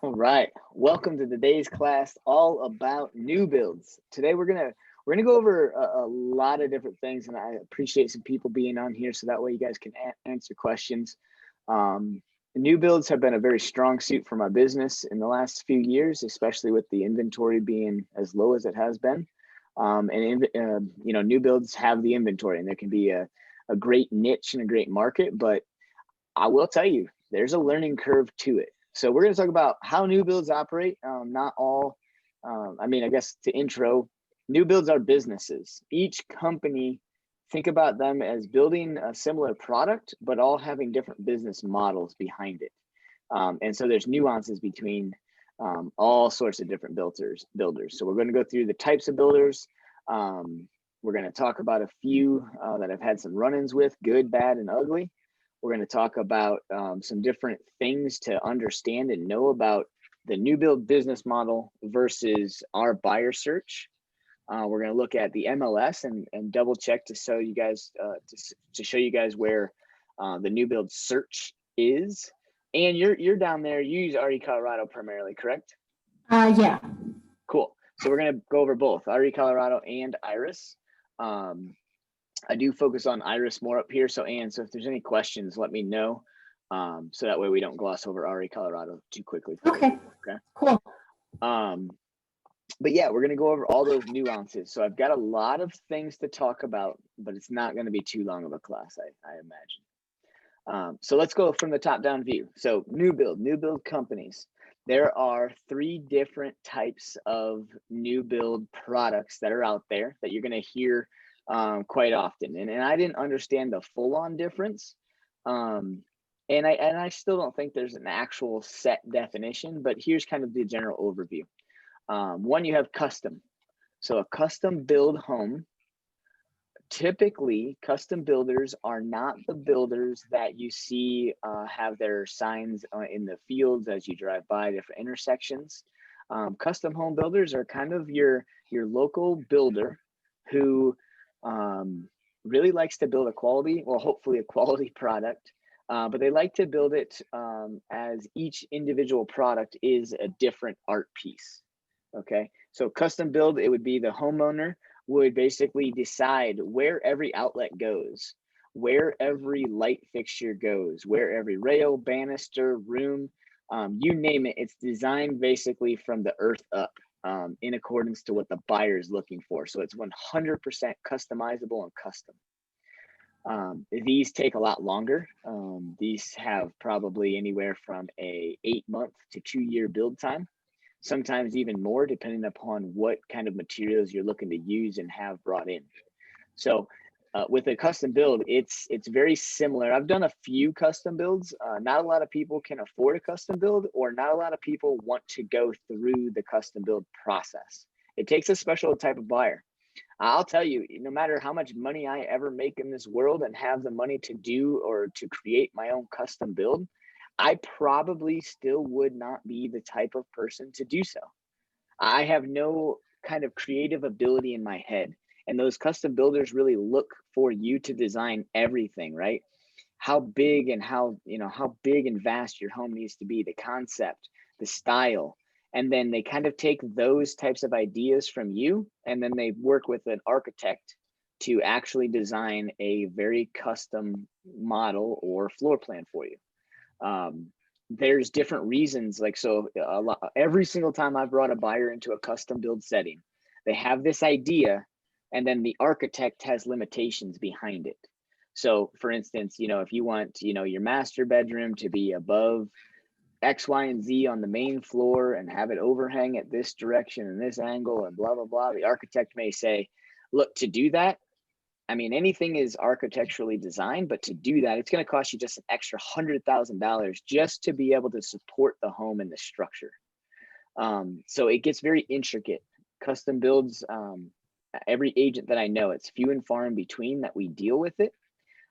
All right, welcome to today's class all about new builds. Today we're gonna go over a lot of different things, and I appreciate some people being on here so that way you guys can answer questions. Um, New builds have been a very strong suit for my business in the last few years, especially with the inventory being as low as it has been. New builds have the inventory, and there can be a great niche and a great market, but I will tell you, there's a learning curve to it. So we're going to talk about how new builds operate. Not all, I guess to intro, new builds are businesses. Each company, think about them as building a similar product, but all having different business models behind it. And so there's nuances between all sorts of different builders. So we're going to go through the types of builders. We're going to talk about a few that I've had some run-ins with, good, bad, and ugly. We're going to talk about some different things to understand and know about the new build business model versus our buyer search. We're going to look at the MLS and double check to show you guys to show you guys where the new build search is. And you're down there. You use RE Colorado primarily, correct? Yeah. Cool. So we're going to go over both RE Colorado and Iris. I do focus on Iris more up here. So Ann, so if there's any questions, let me know. So that way we don't gloss over RE Colorado too quickly. Okay. Okay. Cool. But yeah, we're going to go over all those nuances. So I've got a lot of things to talk about, but it's not going to be too long of a class, I imagine. So let's go from the top down view. So new build companies. There are 3 different types of new build products that are out there that you're going to hear quite often. And I didn't understand the full on difference. And I still don't think there's an actual set definition, but here's kind of the general overview. One, you have custom. So a custom build home. Typically, custom builders are not the builders that you see have their signs in the fields as you drive by different intersections. Custom home builders are kind of your local builder who really likes to build hopefully a quality product, but they like to build it as each individual product is a different art piece. Okay, so custom build, it would be the homeowner would basically decide where every outlet goes, where every light fixture goes, where every rail, banister, room, you name it, it's designed basically from the earth up in accordance to what the buyer is looking for. So it's 100% customizable and custom. These take a lot longer. These have probably anywhere from a 8-month to 2-year build time. Sometimes even more, depending upon what kind of materials you're looking to use and have brought in. So with a custom build, it's very similar. I've done a few custom builds. Not a lot of people can afford a custom build, or not a lot of people want to go through the custom build process. It takes a special type of buyer. I'll tell you, no matter how much money I ever make in this world and have the money to do or to create my own custom build, I probably still would not be the type of person to do so. I have no kind of creative ability in my head. And those custom builders really look for you to design everything, right? How big and how big and vast your home needs to be, the concept, the style. And then they kind of take those types of ideas from you, and then they work with an architect to actually design a very custom model or floor plan for you. There's different reasons. Like, so every single time I've brought a buyer into a custom build setting, they have this idea, and then the architect has limitations behind it. So for instance, if you want, your master bedroom to be above X, Y, and Z on the main floor and have it overhang at this direction and this angle and blah, blah, blah, the architect may say, look, to do that, I mean, anything is architecturally designed, but to do that, it's going to cost you just an extra $100,000 just to be able to support the home and the structure. So it gets very intricate. Custom builds, every agent that I know, it's few and far in between that we deal with it.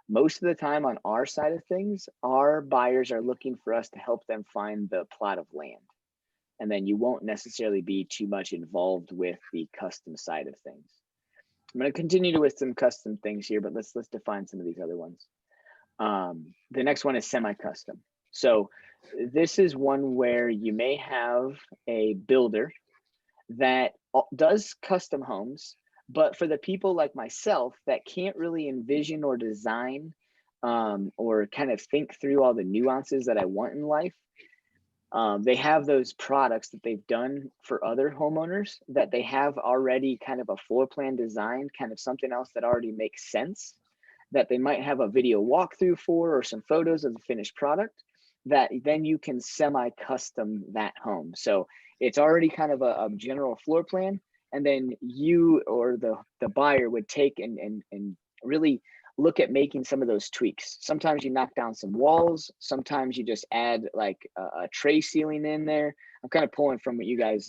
Most of the time on our side of things, our buyers are looking for us to help them find the plot of land. And then you won't necessarily be too much involved with the custom side of things. I'm going to continue with some custom things here, but let's define some of these other ones. The next one is semi-custom. So this is one where you may have a builder that does custom homes, but for the people like myself that can't really envision or design or kind of think through all the nuances that I want in life, they have those products that they've done for other homeowners that they have already kind of a floor plan design, kind of something else that already makes sense, that they might have a video walkthrough for or some photos of the finished product that then you can semi-custom that home. So it's already kind of a general floor plan, and then you or the buyer would take and really look at making some of those tweaks. Sometimes you knock down some walls, sometimes you just add like a tray ceiling in there. I'm kind of pulling from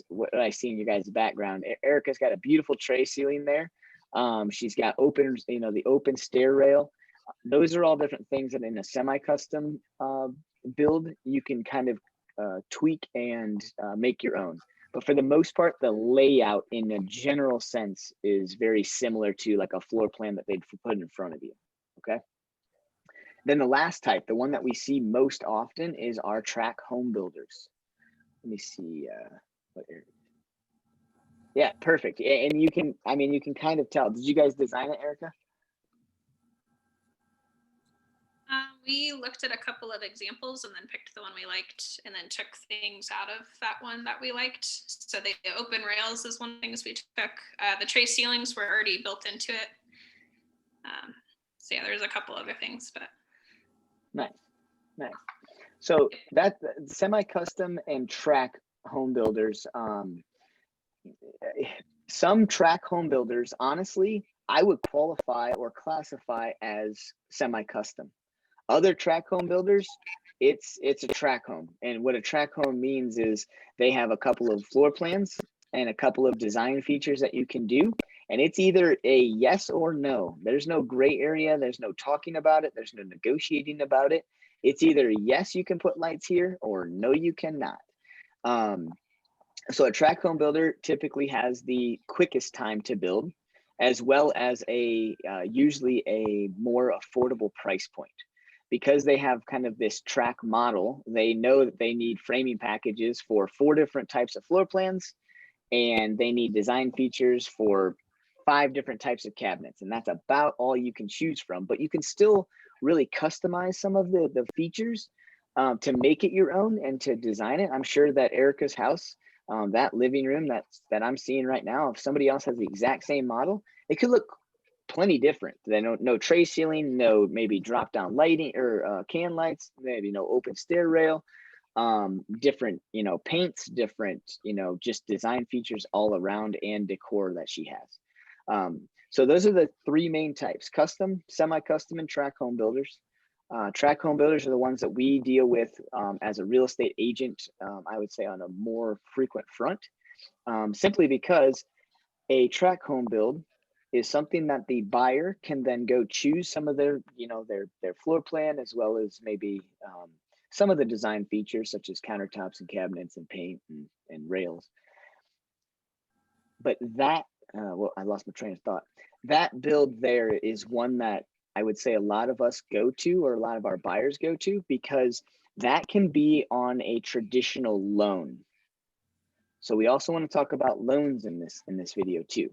what I see in you guys' background. Erica's got a beautiful tray ceiling there. She's got open, the open stair rail. Those are all different things that in a semi-custom build, you can kind of tweak and make your own. But for the most part, the layout in a general sense is very similar to like a floor plan that they'd put in front of you, okay? Then the last type, the one that we see most often, is our track home builders. Let me see what area. Yeah, perfect. And you can kind of tell. Did you guys design it, Erica? We looked at a couple of examples and then picked the one we liked and then took things out of that one that we liked. So the open rails is one of the things we took. The tray ceilings were already built into it. So yeah, there's a couple other things, but. Nice. So that semi-custom and track home builders, some track home builders, honestly, I would qualify or classify as semi-custom. Other track home builders, it's a track home. And what a track home means is they have a couple of floor plans and a couple of design features that you can do. And it's either a yes or no. There's no gray area. There's no talking about it. There's no negotiating about it. It's either yes, you can put lights here, or no, you cannot. So a track home builder typically has the quickest time to build, as well as usually a more affordable price point. Because they have kind of this track model, they know that they need framing packages for 4 different types of floor plans, and they need design features for 5 different types of cabinets. And that's about all you can choose from, but you can still really customize some of the features to make it your own and to design it. I'm sure that Erica's house, that living room that I'm seeing right now, if somebody else has the exact same model, it could look plenty different. They no tray ceiling, no maybe drop down lighting or can lights, maybe no open stair rail, different paints, different just design features all around, and decor that she has. So those are the 3 main types: custom, semi-custom, and track home builders. Track home builders are the ones that we deal with as a real estate agent, I would say on a more frequent front, simply because a track home build is something that the buyer can then go choose some of their floor plan, as well as maybe some of the design features such as countertops and cabinets and paint and rails. But that, well, I lost my train of thought. That build there is one that I would say a lot of us go to, or a lot of our buyers go to, because that can be on a traditional loan. So we also want to talk about loans in this video too.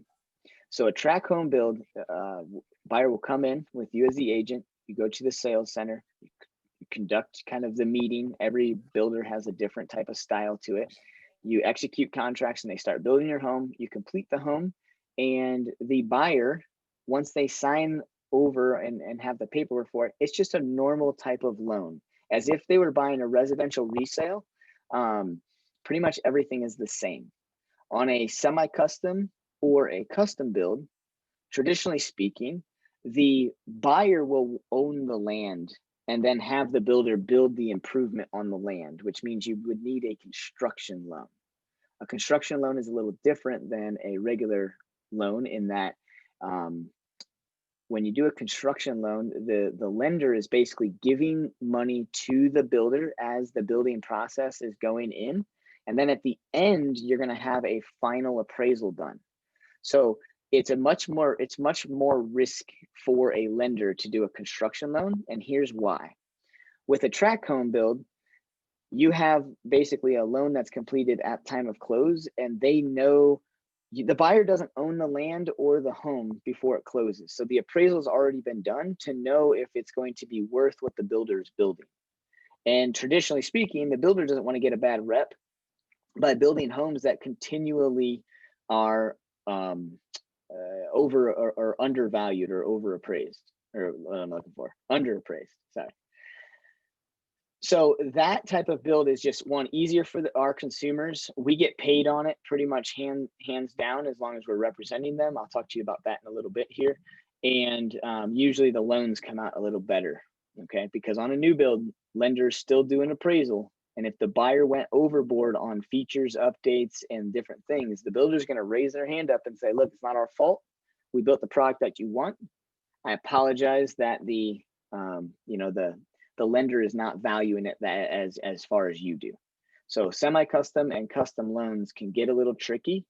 So a track home build, buyer will come in with you as the agent. You go to the sales center, you conduct kind of the meeting. Every builder has a different type of style to it. You execute contracts and they start building your home. You complete the home, and the buyer, once they sign over and have the paperwork for it, it's just a normal type of loan, as if they were buying a residential resale. Pretty much everything is the same. On a semi-custom or a custom build, traditionally speaking, the buyer will own the land and then have the builder build the improvement on the land, which means you would need a construction loan. A construction loan is a little different than a regular loan in that when you do a construction loan, the lender is basically giving money to the builder as the building process is going in. And then at the end, you're going to have a final appraisal done. So it's much more risk for a lender to do a construction loan. And here's why. With a track home build, you have basically a loan that's completed at time of close, and they know the buyer doesn't own the land or the home before it closes. So the appraisal's already been done to know if it's going to be worth what the builder is building. And traditionally speaking, the builder doesn't want to get a bad rep by building homes that continually are over or undervalued or overappraised, or what I'm looking for, underappraised, sorry. So that type of build is just one, easier for our consumers. We get paid on it pretty much hands down as long as we're representing them. I'll talk to you about that in a little bit here. And usually the loans come out a little better, okay? Because on a new build, lenders still do an appraisal. And if the buyer went overboard on features, updates, and different things, the builder's gonna raise their hand up and say, look, it's not our fault. We built the product that you want. I apologize that the lender is not valuing it as far as you do. So semi-custom and custom loans can get a little tricky.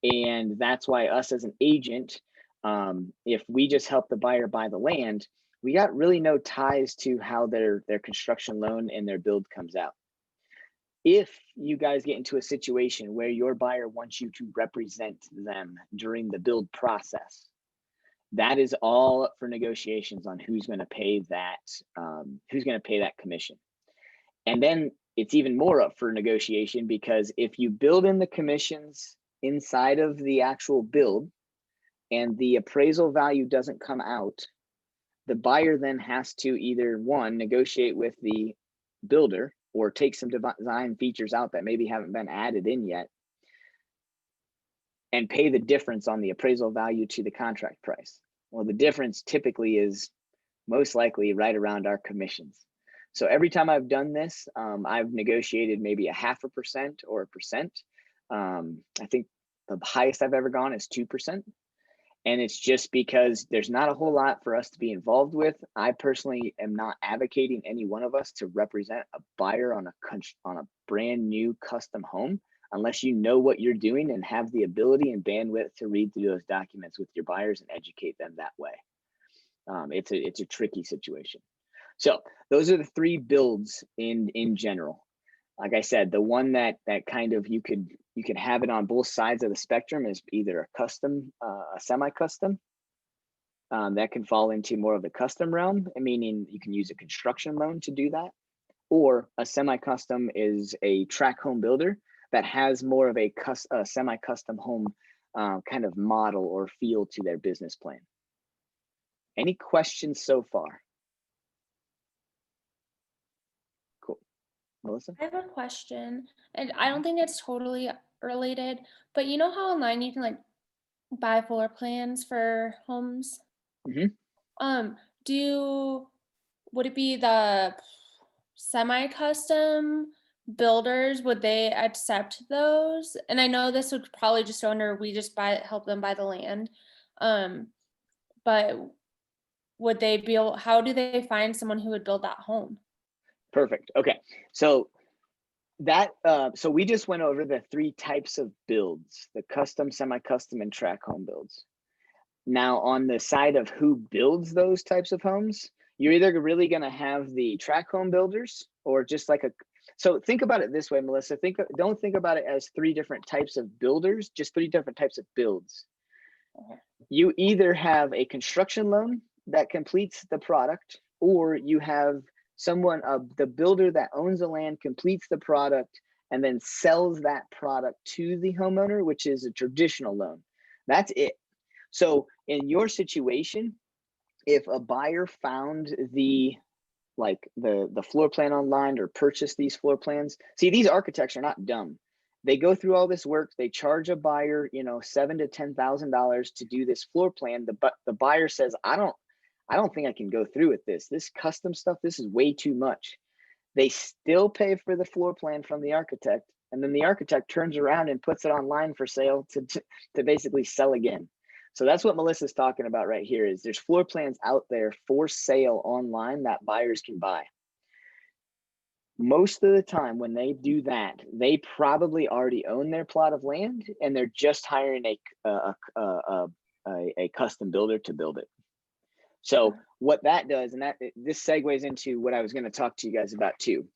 And that's why us as an agent, if we just help the buyer buy the land, we got really no ties to how their construction loan and their build comes out. If you guys get into a situation where your buyer wants you to represent them during the build process, that is all up for negotiations on who's going to pay that commission. And then it's even more up for negotiation, because if you build in the commissions inside of the actual build and the appraisal value doesn't come out, the buyer then has to either, one, negotiate with the builder or take some design features out that maybe haven't been added in yet and pay the difference on the appraisal value to the contract price. Well, the difference typically is most likely right around our commissions. So every time I've done this, I've negotiated maybe 0.5% or 1%. I think the highest I've ever gone is 2%. And it's just because there's not a whole lot for us to be involved with. I personally am not advocating any one of us to represent a buyer on a brand new custom home, unless you know what you're doing and have the ability and bandwidth to read through those documents with your buyers and educate them that way. It's a tricky situation. So those are the three builds in general. Like I said, the one that kind of you could have it on both sides of the spectrum is either a custom, a semi-custom. That can fall into more of the custom realm, meaning you can use a construction loan to do that. Or a semi-custom is a track home builder that has more of a semi-custom home kind of model or feel to their business plan. Any questions so far? Cool. Melissa? I have a question, and I don't think it's totally related, but you know how online you can like buy floor plans for homes? Mm-hmm. Would it be the semi-custom builders, would they accept those? And I know this would probably just under we just help them buy the land. But would they be able, how do they find someone who would build that home? Perfect. Okay. So that so we just went over the three types of builds: the custom, semi-custom, and track home builds. Now, on the side of who builds those types of homes, you're either really going to have the track home builders or just like so think about it this way, Melissa. Don't think about it as three different types of builders, just three different types of builds. You either have a construction loan that completes the product, or you have someone, the builder that owns the land, completes the product and then sells that product to the homeowner, which is a traditional loan. That's it. So in your situation, if a buyer found the floor plan online or purchased these floor plans, see, these architects are not dumb. They go through all this work. They charge a buyer, $7,000 to $10,000 to do this floor plan. The buyer says, I don't think I can go through with this. This custom stuff, this is way too much. They still pay for the floor plan from the architect, and then the architect turns around and puts it online for sale to basically sell again. So that's what Melissa's talking about right here. Is there's floor plans out there for sale online that buyers can buy. Most of the time when they do that, they probably already own their plot of land and they're just hiring a custom builder to build it. So what that does, and this segues into what I was going to talk to you guys about too.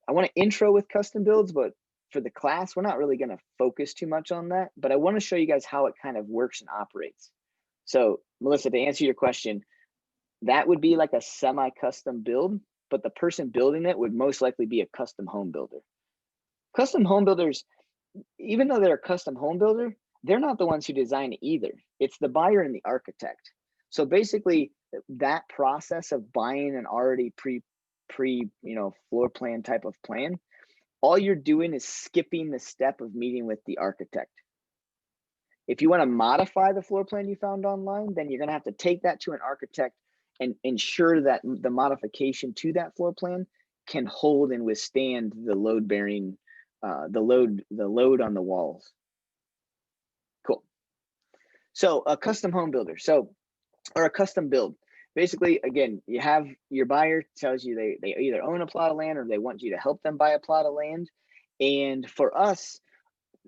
I want to intro with custom builds, but for the class, we're not really going to focus too much on that, but I want to show you guys how it kind of works and operates. So Melissa, to answer your question, that would be like a semi-custom build, but the person building it would most likely be a custom home builder. Custom home builders, even though they're a custom home builder, they're not the ones who design it either. It's the buyer and the architect. So basically that process of buying an already pre floor plan type of plan, all you're doing is skipping the step of meeting with the architect. If you want to modify the floor plan you found online, then you're going to have to take that to an architect and ensure that the modification to that floor plan can hold and withstand the load bearing, the load on the walls. Cool. So a custom home builder, or a custom build. Basically, again, you have your buyer tells you they either own a plot of land or they want you to help them buy a plot of land. And for us,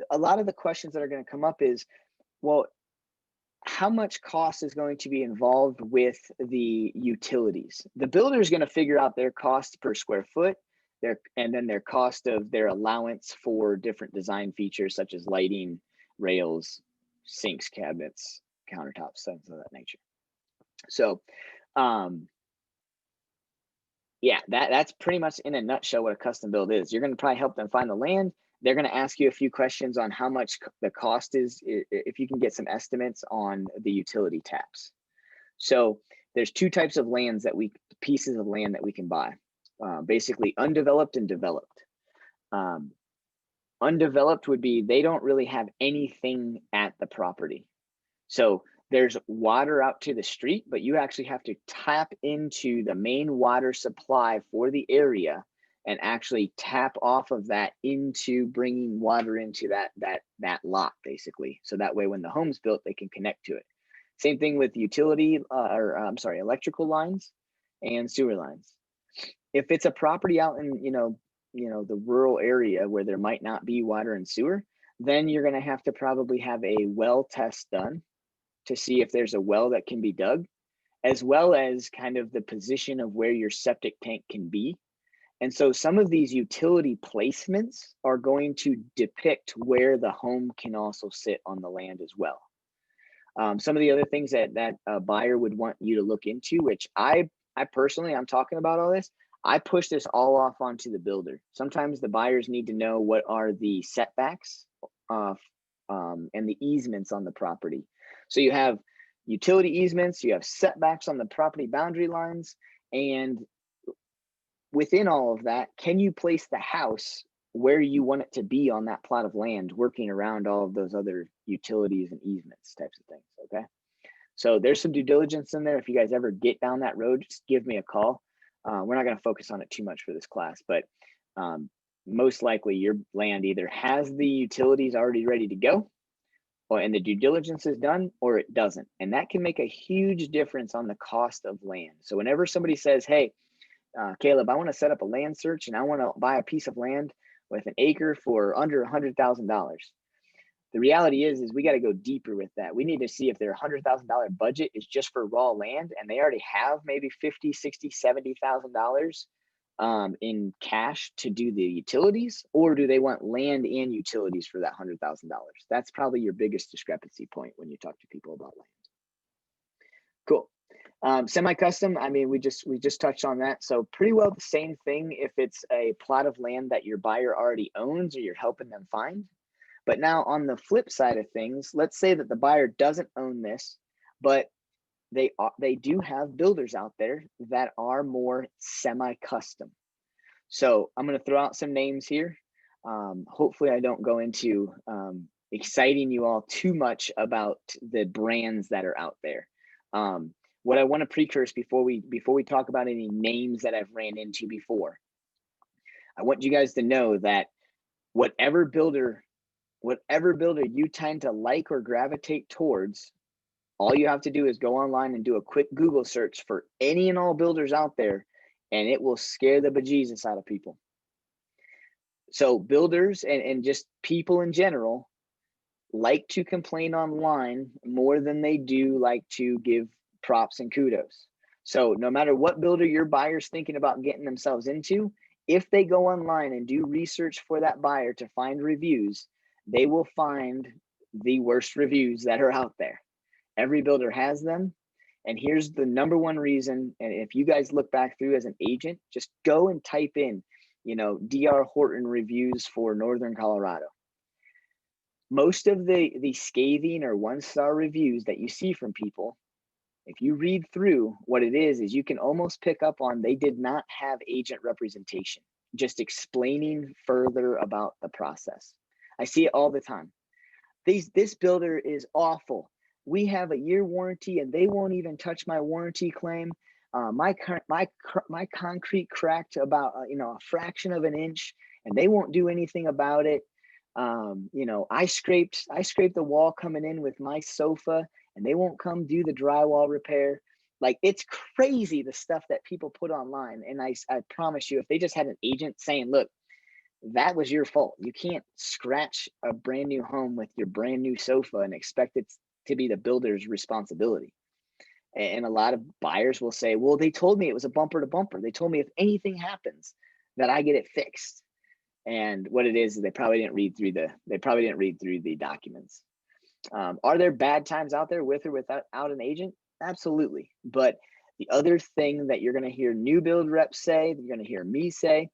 a lot of the questions that are going to come up is, well, how much cost is going to be involved with the utilities? The builder is going to figure out their cost per square foot, and then their cost of their allowance for different design features such as lighting, rails, sinks, cabinets, countertops, things of that nature. So yeah, that's pretty much in a nutshell what a custom build is. You're going to probably help them find the land. They're going to ask you a few questions on how much the cost is, if you can get some estimates on the utility taps. So there's two types of pieces of land that we can buy, basically undeveloped and developed. Undeveloped would be they don't really have anything at the property. So there's water out to the street, but you actually have to tap into the main water supply for the area and actually tap off of that into bringing water into that lot, basically. So that way when the home's built, they can connect to it. Same thing with electrical lines and sewer lines. If it's a property out in, the rural area where there might not be water and sewer, then you're going to have to probably have a well test done to see if there's a well that can be dug, as well as kind of the position of where your septic tank can be. And so some of these utility placements are going to depict where the home can also sit on the land as well. Some of the other things that a buyer would want you to look into, which I personally, I'm talking about all this, I push this all off onto the builder. Sometimes the buyers need to know what are the setbacks and the easements on the property. So you have utility easements, you have setbacks on the property boundary lines, and within all of that, can you place the house where you want it to be on that plot of land, working around all of those other utilities and easements types of things, okay? So there's some due diligence in there. If you guys ever get down that road, just give me a call. We're not going to focus on it too much for this class, but most likely your land either has the utilities already ready to go, and the due diligence is done, or it doesn't. And that can make a huge difference on the cost of land. So whenever somebody says, hey, Caleb, I want to set up a land search and I want to buy a piece of land with an acre for under $100,000. The reality is we got to go deeper with that. We need to see if their $100,000 budget is just for raw land and they already have maybe $50,000, $60,000, $70,000 in cash to do the utilities, or do they want land and utilities for that $100,000? That's probably your biggest discrepancy point when you talk to people about land. Cool. Semi-custom, I mean, we just touched on that. So pretty well the same thing if it's a plot of land that your buyer already owns or you're helping them find. But now on the flip side of things, let's say that the buyer doesn't own this, but they do have builders out there that are more semi-custom. So I'm going to throw out some names here. Hopefully I don't go into exciting you all too much about the brands that are out there. What I want to precurse before we talk about any names that I've ran into before, I want you guys to know that whatever builder you tend to like or gravitate towards, all you have to do is go online and do a quick Google search for any and all builders out there, and it will scare the bejesus out of people. So builders and just people in general like to complain online more than they do like to give props and kudos. So no matter what builder your buyer's thinking about getting themselves into, if they go online and do research for that buyer to find reviews, they will find the worst reviews that are out there. Every builder has them. And here's the number one reason. And if you guys look back through as an agent, just go and type in, DR Horton reviews for Northern Colorado. Most of the scathing or 1-star reviews that you see from people, if you read through, what it is you can almost pick up on they did not have agent representation, just explaining further about the process. I see it all the time. This builder is awful. We have a year warranty and they won't even touch my warranty claim. My concrete cracked about a fraction of an inch and they won't do anything about it. I scraped the wall coming in with my sofa and they won't come do the drywall repair. Like, it's crazy the stuff that people put online. And I promise you, if they just had an agent saying, look, that was your fault. You can't scratch a brand new home with your brand new sofa and expect it to be the builder's responsibility. And a lot of buyers will say, well, they told me it was a bumper to bumper. They told me if anything happens that I get it fixed. And what it is they probably didn't read through the documents. Are there bad times out there with or without an agent? Absolutely. But the other thing that you're going to hear new build reps say, you're going to hear me say,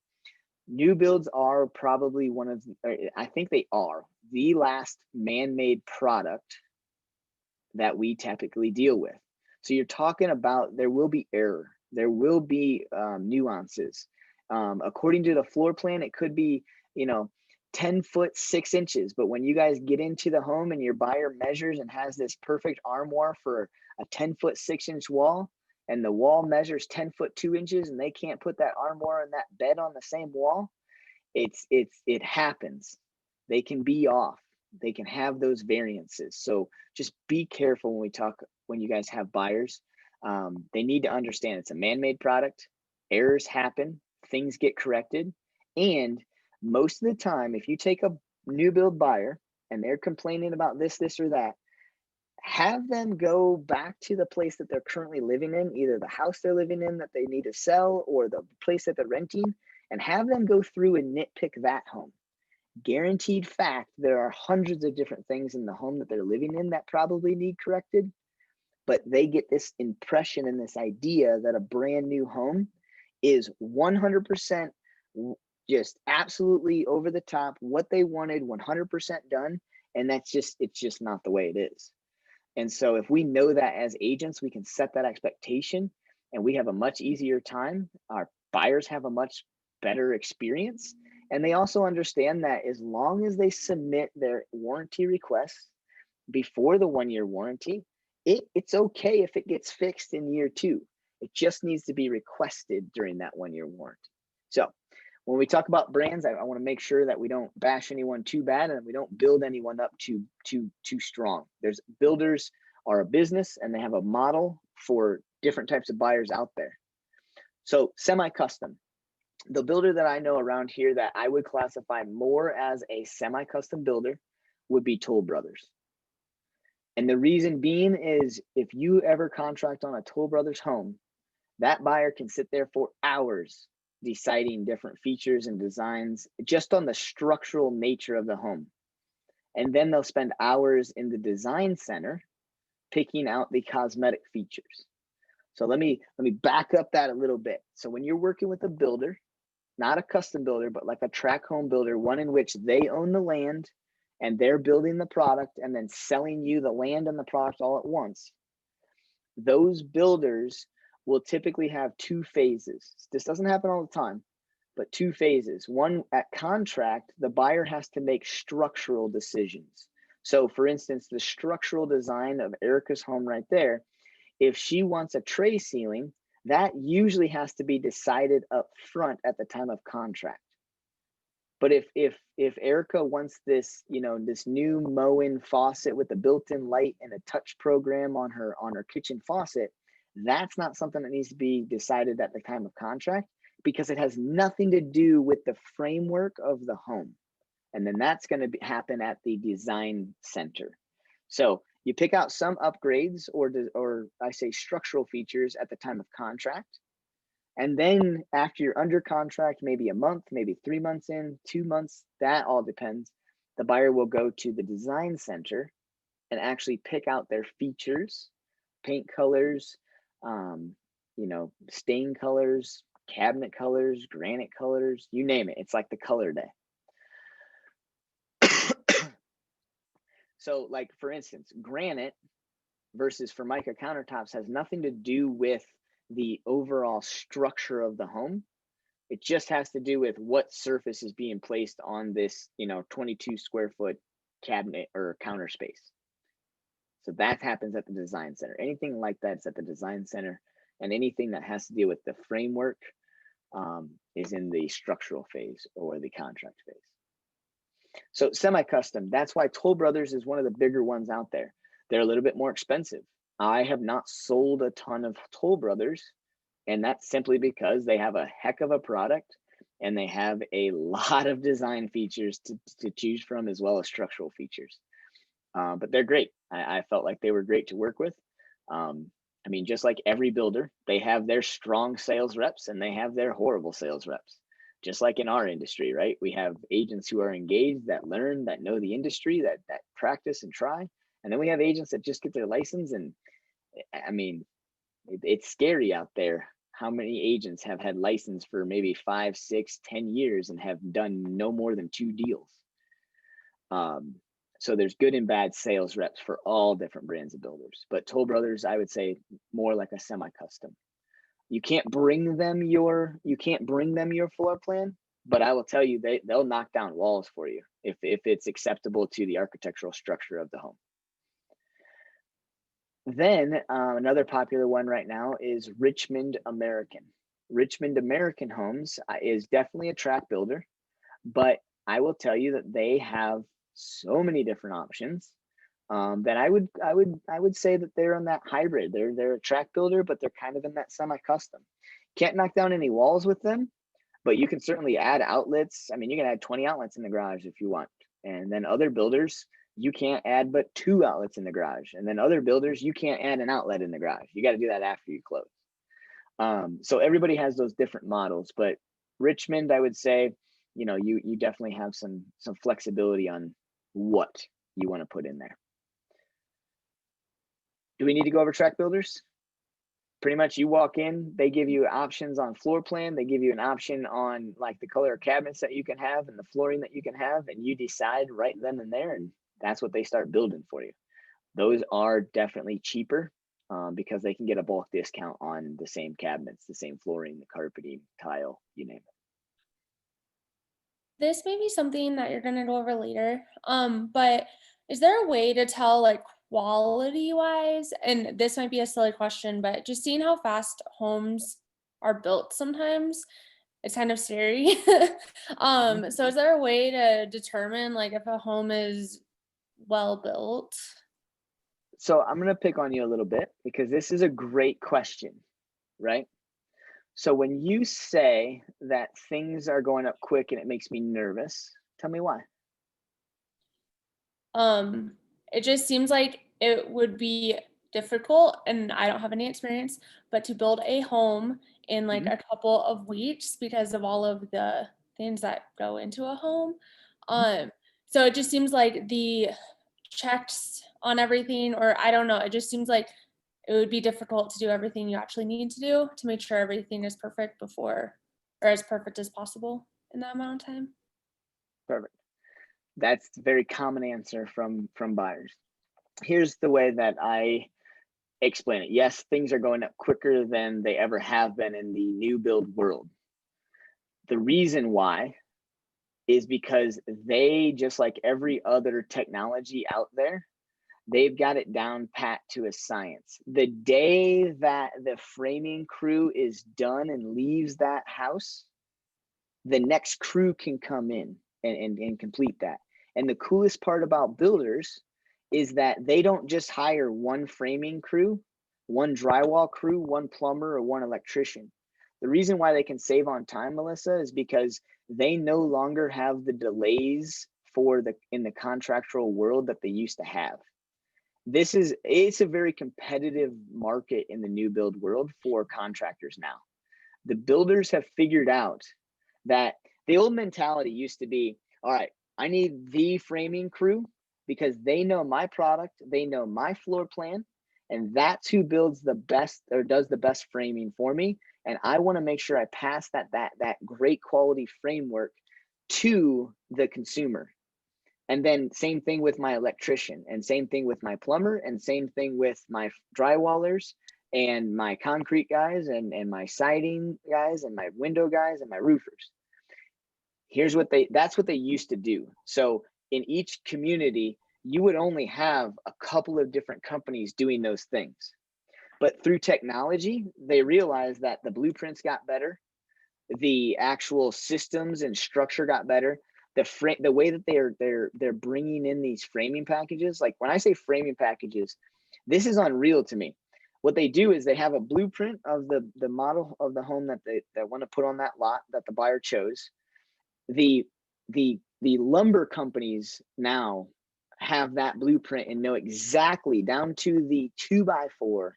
new builds are probably I think they are the last man-made product that we typically deal with. So you're talking about there will be error. There will be nuances. According to the floor plan, it could be, 10 foot 6 inches. But when you guys get into the home and your buyer measures and has this perfect armoire for a 10 foot 6 inch wall, and the wall measures 10 foot 2 inches and they can't put that armoire and that bed on the same wall, it happens. They can be off. They can have those variances. So just be careful when you guys have buyers. They need to understand it's a man-made product. Errors happen, things get corrected. And most of the time, if you take a new build buyer and they're complaining about this or that, have them go back to the place that they're currently living in, either the house they're living in that they need to sell or the place that they're renting, and have them go through and nitpick that home. Guaranteed fact, there are hundreds of different things in the home that they're living in that probably need corrected, but they get this impression and this idea that a brand new home is 100% just absolutely over the top, what they wanted, 100% done, and it's just not the way it is. And so if we know that as agents, we can set that expectation and we have a much easier time. Our buyers have a much better experience. And they also understand that as long as they submit their warranty requests before the 1-year warranty, it's okay if it gets fixed in year 2. It just needs to be requested during that 1-year warranty. So when we talk about brands, I want to make sure that we don't bash anyone too bad and we don't build anyone up too strong. Builders are a business and they have a model for different types of buyers out there. So semi-custom. The builder that I know around here that I would classify more as a semi-custom builder would be Toll Brothers. And the reason being is if you ever contract on a Toll Brothers home, that buyer can sit there for hours deciding different features and designs just on the structural nature of the home. And then they'll spend hours in the design center picking out the cosmetic features. So let me back up that a little bit. So when you're working with a builder, not a custom builder, but like a track home builder, one in which they own the land and they're building the product and then selling you the land and the product all at once, those builders will typically have 2 phases. This doesn't happen all the time, but 2 phases. One, at contract, the buyer has to make structural decisions. So for instance, the structural design of Erica's home right there, if she wants a tray ceiling, that usually has to be decided up front at the time of contract. But if Erica wants this, this new Moen faucet with a built-in light and a touch program on her kitchen faucet, that's not something that needs to be decided at the time of contract because it has nothing to do with the framework of the home. And then that's going to happen at the design center. So you pick out some upgrades or I say structural features at the time of contract. And then after you're under contract, maybe a month, maybe 3 months in, 2 months, that all depends. The buyer will go to the design center and actually pick out their features, paint colors, stain colors, cabinet colors, granite colors, you name it. It's like the color day. So like, for instance, granite versus Formica countertops has nothing to do with the overall structure of the home. It just has to do with what surface is being placed on this, 22 square foot cabinet or counter space. So that happens at the design center. Anything like that's at the design center, and anything that has to deal with the framework is in the structural phase or the contract phase. So semi-custom, that's why Toll Brothers is one of the bigger ones out there. They're a little bit more expensive. I have not sold a ton of Toll Brothers, and that's simply because they have a heck of a product and they have a lot of design features to choose from, as well as structural features. But they're great. I felt like they were great to work with. I mean, just like every builder, they have their strong sales reps and they have their horrible sales reps. Just like in our industry, right? We have agents who are engaged, that learn, that know the industry, that practice and try. And then we have agents that just get their license. And I mean, it's scary out there how many agents have had license for maybe 5, 6, 10 years and have done no more than 2 deals. So there's good and bad sales reps for all different brands of builders. But Toll Brothers, I would say, more like a semi-custom. You can't bring them your floor plan, but I will tell you, they'll knock down walls for you if it's acceptable to the architectural structure of the home. Then another popular one right now is Richmond American. Richmond American Homes is definitely a track builder, but I will tell you that they have so many different options that I would say that they're on that hybrid. They're a track builder, but they're kind of in that semi-custom. Can't knock down any walls with them, but you can certainly add outlets. I mean, you can add 20 outlets in the garage if you want. And then other builders, you can't add but 2 outlets in the garage. And then other builders, you can't add an outlet in the garage. You got to do that after you close. So everybody has those different models, but Richmond, I would say, you definitely have some flexibility on what you want to put in there. Do we need to go over track builders? Pretty much you walk in, they give you options on floor plan. They give you an option on like the color of cabinets that you can have and the flooring that you can have, and you decide right then and there, and that's what they start building for you. Those are definitely cheaper because they can get a bulk discount on the same cabinets, the same flooring, the carpeting, tile, you name it. This may be something that you're gonna go over later, but is there a way to tell, like, quality wise, and this might be a silly question, but just seeing how fast homes are built sometimes, it's kind of scary. So is there a way to determine like if a home is well built? So I'm going to pick on you a little bit because this is a great question, right? So when you say that things are going up quick and it makes me nervous, tell me why. It just seems like it would be difficult, and I don't have any experience, but to build a home in like a couple of weeks because of all of the things that go into a home. So it just seems like the checks on everything, or I don't know, it just seems like it would be difficult to do everything you actually need to do to make sure everything is perfect before, or as perfect as possible in that amount of time. Perfect. That's a very common answer from buyers. Here's the way that I explain it. Yes, things are going up quicker than they ever have been in the new build world. The reason why is because they, just like every other technology out there, they've got it down pat to a science. The day that the framing crew is done and leaves that house, the next crew can come in and complete that. And the coolest part about builders is that they don't just hire one framing crew, one drywall crew, one plumber, or one electrician. The reason why they can save on time, Melissa, is because they no longer have the delays in the contractual world that they used to have. It's a very competitive market in the new build world for contractors now. The builders have figured out that the old mentality used to be, all right, I need the framing crew because they know my product, they know my floor plan, and that's who builds the best or does the best framing for me. And I want to make sure I pass that great quality framework to the consumer. And then same thing with my electrician, and same thing with my plumber, and same thing with my drywallers and my concrete guys and my siding guys and my window guys and my roofers. Here's what that's what they used to do. So in each community, you would only have a couple of different companies doing those things. But through technology, they realized that the blueprints got better, the actual systems and structure got better. The way that they're bringing in these framing packages, like when I say framing packages, this is unreal to me. What they do is they have a blueprint of the model of the home that they want to put on that lot that the buyer chose. The lumber companies now have that blueprint and know exactly down to the 2x4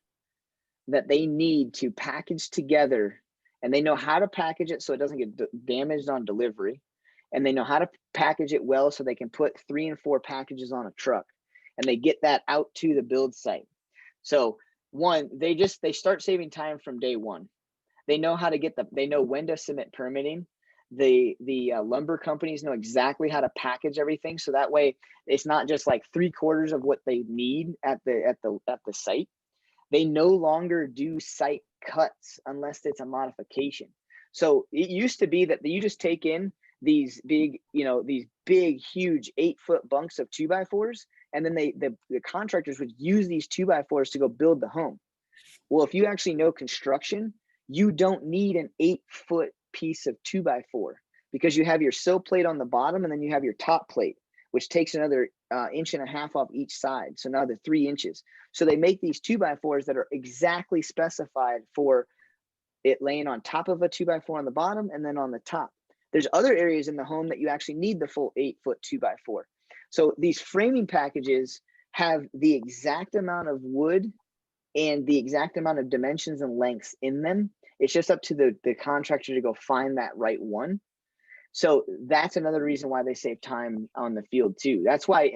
that they need to package together, and they know how to package it so it doesn't get damaged on delivery, and they know how to package it well so they can put 3 and 4 packages on a truck, and they get that out to the build site. So one, they start saving time from day one. They know how to they know when to submit permitting. The lumber companies know exactly how to package everything, so that way it's not just like 3/4 of what they need at the site. They no longer do site cuts unless it's a modification. So it used to be that you just take in these big, huge 8-foot bunks of 2x4s, and then the contractors would use these 2x4s to go build the home. Well, if you actually know construction, you don't need an 8-foot piece of 2x4 because you have your sill plate on the bottom, and then you have your top plate, which takes another 1.5 inches off each side. So now they're 3 inches. So they make these 2x4s that are exactly specified for it laying on top of a 2x4 on the bottom and then on the top. There's other areas in the home that you actually need the full 8-foot 2x4. So these framing packages have the exact amount of wood and the exact amount of dimensions and lengths in them. It's just up to the contractor to go find that right one. So that's another reason why they save time on the field too. That's why,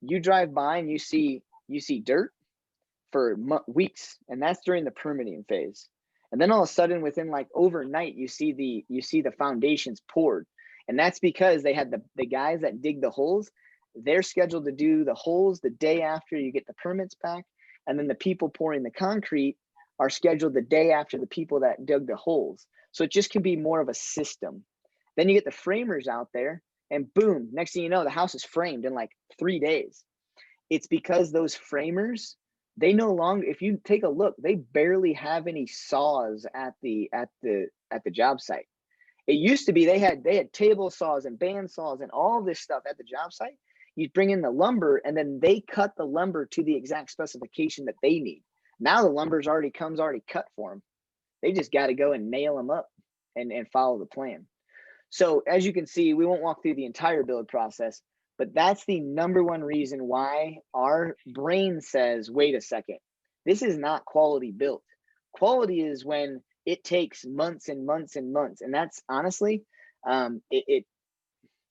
you drive by and you see dirt for weeks, and that's during the permitting phase. And then all of a sudden, within overnight, you see the foundations poured, and that's because they had the guys that dig the holes. They're scheduled to do the holes the day after you get the permits back, and then the people pouring the concrete are scheduled the day after the people that dug the holes. So it just can be more of a system. Then you get the framers out there, and boom, next thing you know, the house is framed in 3 days. It's because those framers, they no longer, if you take a look, they barely have any saws at the job site. It used to be they had table saws and band saws and all this stuff at the job site. You'd bring in the lumber, and then they cut the lumber to the exact specification that they need. Now the lumber's already cut for them. They just got to go and nail them up and follow the plan. So as you can see, we won't walk through the entire build process, but that's the number one reason why our brain says, wait a second, this is not quality built. Quality is when it takes months and months and months. And that's honestly,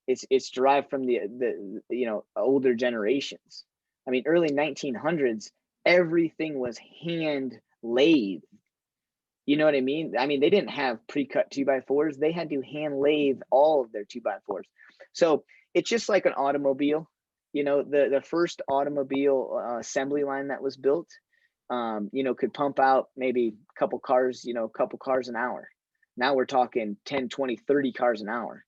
it's derived from the older generations. I mean, early 1900s, everything was hand lathe. You know what I mean? I mean, they didn't have pre-cut 2x4s. They had to hand lathe all of their 2x4s. So it's just like an automobile. The first automobile assembly line that was built, could pump out maybe a couple cars an hour. Now we're talking 10, 20, 30 cars an hour.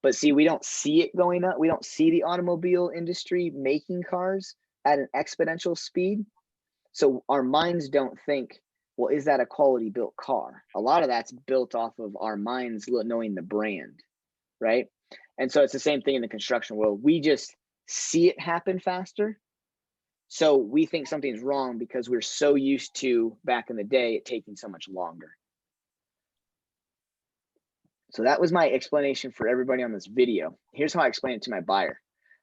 But see, we don't see it going up. We don't see the automobile industry making cars at an exponential speed. So our minds don't think, well, is that a quality built car? A lot of that's built off of our minds knowing the brand, right? And so it's the same thing in the construction world. We just see it happen faster. So we think something's wrong because we're so used to, back in the day, it taking so much longer. So that was my explanation for everybody on this video. Here's how I explain it to my buyer.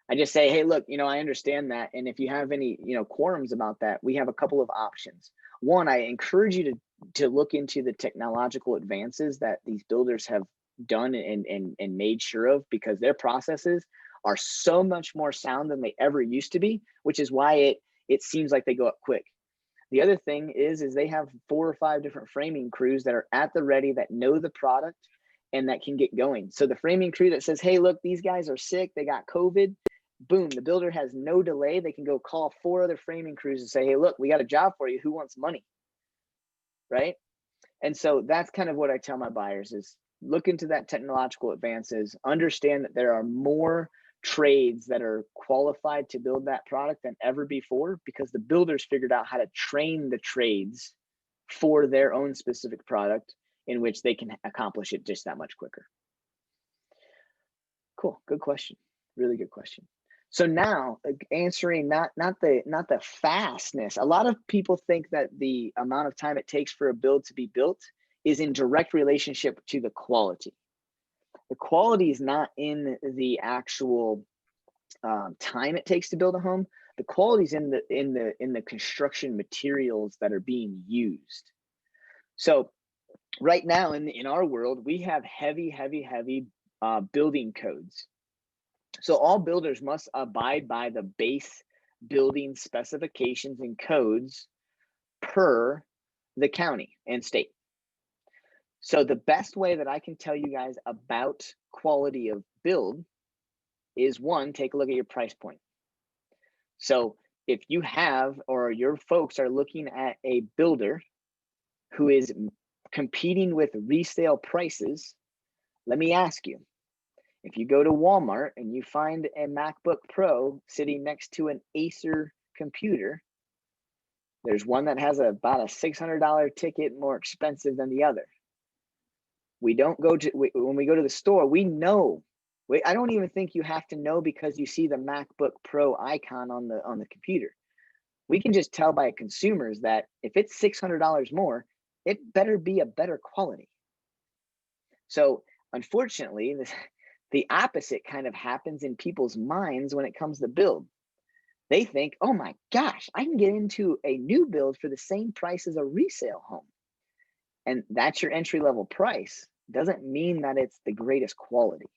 I just say, hey, look, I understand that. And if you have any, quorums about that, we have a couple of options. One, I encourage you to look into the technological advances that these builders have done and made sure of, because their processes are so much more sound than they ever used to be, which is why it seems like they go up quick. The other thing is they have 4 or 5 different framing crews that are at the ready, that know the product and that can get going. So the framing crew that says, hey, look, these guys are sick, they got COVID, boom, the builder has no delay. They can go call 4 other framing crews and say, hey, look, we got a job for you. Who wants money? Right? And so that's kind of what I tell my buyers is look into that technological advances, understand that there are more trades that are qualified to build that product than ever before, because the builders figured out how to train the trades for their own specific product in which they can accomplish it just that much quicker. Cool. Good question. Really good question. So now answering not the fastness. A lot of people think that the amount of time it takes for a build to be built is in direct relationship to the quality. The quality is not in the actual time it takes to build a home. The quality is in the construction materials that are being used. So right now in our world, we have heavy building codes. So all builders must abide by the base building specifications and codes per the county and state. So the best way that I can tell you guys about quality of build is, one, take a look at your price point. So if you have, or your folks are looking at a builder who is competing with resale prices, let me ask you, if you go to Walmart and you find a MacBook Pro sitting next to an Acer computer, there's one that has about a $600 ticket more expensive than the other. When we go to the store, we know. I don't even think you have to know because you see the MacBook Pro icon on the computer. We can just tell by consumers that if it's $600 more, it better be a better quality. So unfortunately, the opposite kind of happens in people's minds when it comes to build. They think, oh my gosh, I can get into a new build for the same price as a resale home. And that's your entry level price. Doesn't mean that it's the greatest quality.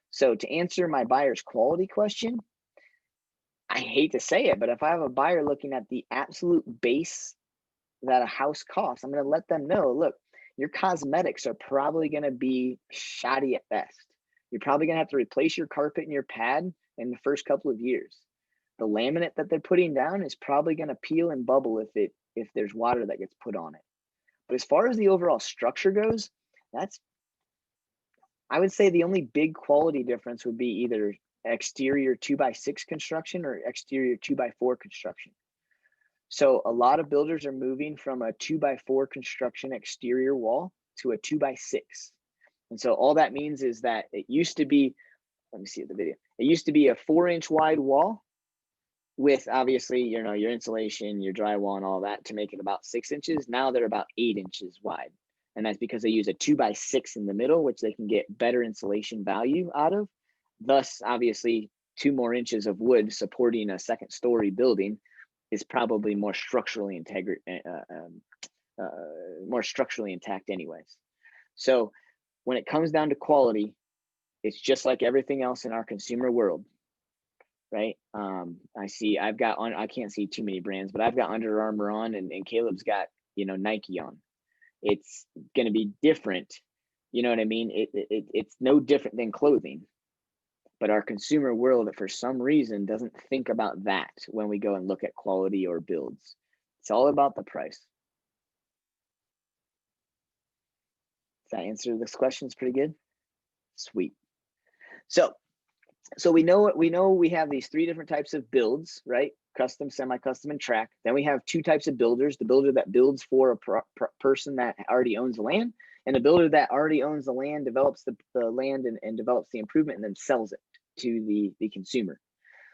So to answer my buyer's quality question, I hate to say it, but if I have a buyer looking at the absolute base that a house costs, I'm going to let them know, look, your cosmetics are probably going to be shoddy at best. You're probably going to have to replace your carpet and your pad in the first couple of years. The laminate that they're putting down is probably going to peel and bubble if there's water that gets put on it. But as far as the overall structure goes, I would say the only big quality difference would be either exterior 2x6 construction or exterior 2x4 construction. So a lot of builders are moving from a 2x4 construction exterior wall to a 2x6. And so all that means is that it used to be, let me see the video. It used to be a 4-inch wide wall with obviously, your insulation, your drywall and all that to make it about 6 inches. Now they're about 8 inches wide. And that's because they use a 2x6 in the middle, which they can get better insulation value out of. Thus, obviously, 2 more inches of wood supporting a second story building is probably more structurally intact anyways. So when it comes down to quality, it's just like everything else in our consumer world, right? I can't see too many brands, but I've got Under Armour on and Caleb's got, Nike on. It's going to be different. You know what I mean? It's no different than clothing, but our consumer world, for some reason, doesn't think about that when we go and look at quality or builds. It's all about the price. Does that answer this question? It's pretty good. Sweet. So we know we have these 3 different types of builds, right? Custom, semi-custom, and track. Then we have 2 types of builders: the builder that builds for a person that already owns the land, and the builder that already owns the land, develops the land and develops the improvement and then sells it to the consumer.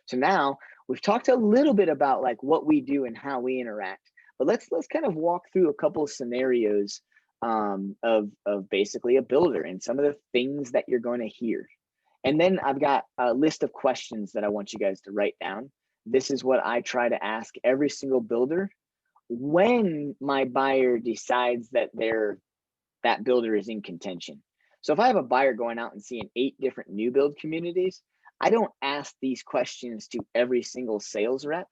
So now we've talked a little bit about like what we do and how we interact, but let's kind of walk through a couple of scenarios of basically a builder and some of the things that you're going to hear. And then I've got a list of questions that I want you guys to write down. This is what I try to ask every single builder when my buyer decides that that builder is in contention. So if I have a buyer going out and seeing 8 different new build communities, I don't ask these questions to every single sales rep,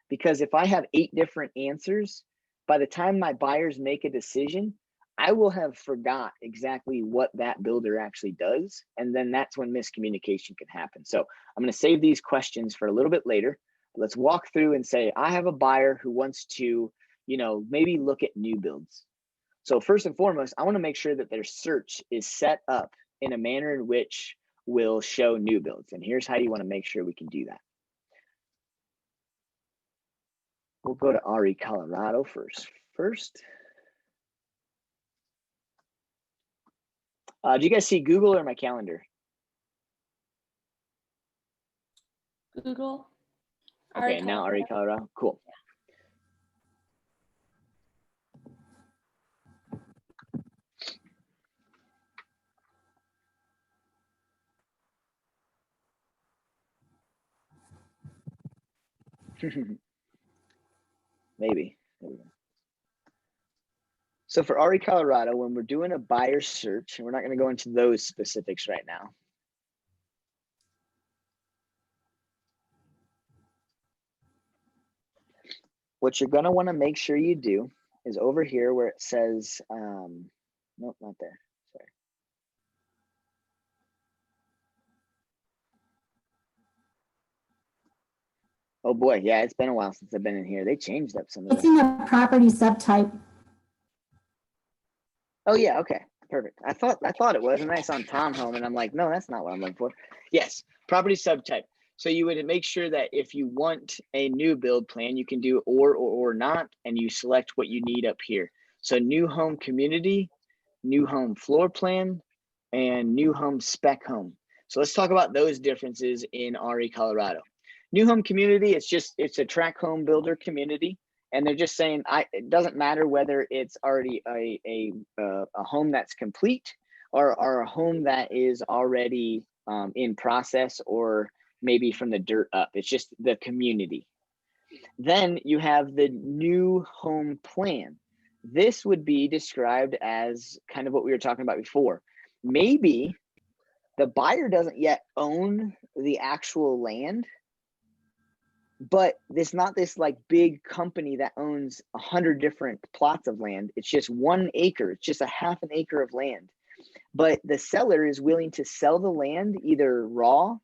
because if I have 8 different answers, by the time my buyers make a decision, I will have forgot exactly what that builder actually does. And then that's when miscommunication can happen. So I'm going to save these questions for a little bit later. Let's walk through and say, I have a buyer who wants to, maybe look at new builds. So first and foremost, I want to make sure that their search is set up in a manner in which will show new builds. And here's how you want to make sure we can do that. We'll go to RE Colorado first. Do you guys see Google or my calendar? Google. Okay, now RE Colorado. Cool. Maybe. There we go. So for RE Colorado, when we're doing a buyer search, and we're not going to go into those specifics right now. What you're going to want to make sure you do is over here where it says, nope, not there. Sorry. Oh boy, yeah, it's been a while since I've been in here. They changed up some of It's in the property subtype. Oh yeah, okay, perfect. I thought it was, and I saw Tom Home, and I'm like, no, that's not what I'm looking for. Yes, property subtype. So you would make sure that if you want a new build plan, you can do or not, and you select what you need up here. So new home community, new home floor plan, and new home spec home. So let's talk about those differences in RE Colorado. New home community, it's a track home builder community. And they're just saying, it doesn't matter whether it's already a home that's complete or a home that is already in process or maybe from the dirt up. It's just the community. Then you have the new home plan. This would be described as kind of what we were talking about before. Maybe the buyer doesn't yet own the actual land, but it's not this like big company that owns 100 different plots of land. It's just 1 acre. It's just a half an acre of land. But the seller is willing to sell the land either raw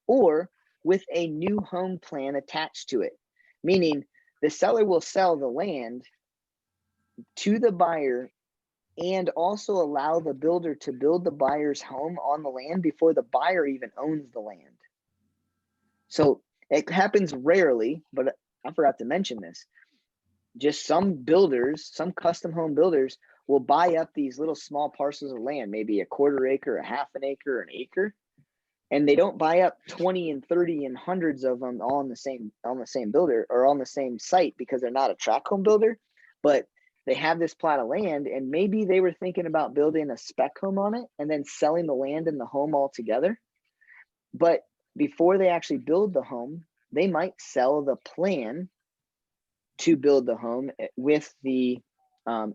or with a new home plan attached to it. Meaning the seller will sell the land to the buyer and also allow the builder to build the buyer's home on the land before the buyer even owns the land. So it happens rarely, but I forgot to mention this. Just some builders, some custom home builders will buy up these little small parcels of land, maybe a 1/4 acre, a half an acre, an acre, and they don't buy up 20 and 30 and hundreds of them all on the same builder or on the same site because they're not a track home builder, but they have this plot of land and maybe they were thinking about building a spec home on it and then selling the land and the home all together. But before they actually build the home, they might sell the plan to build the home with the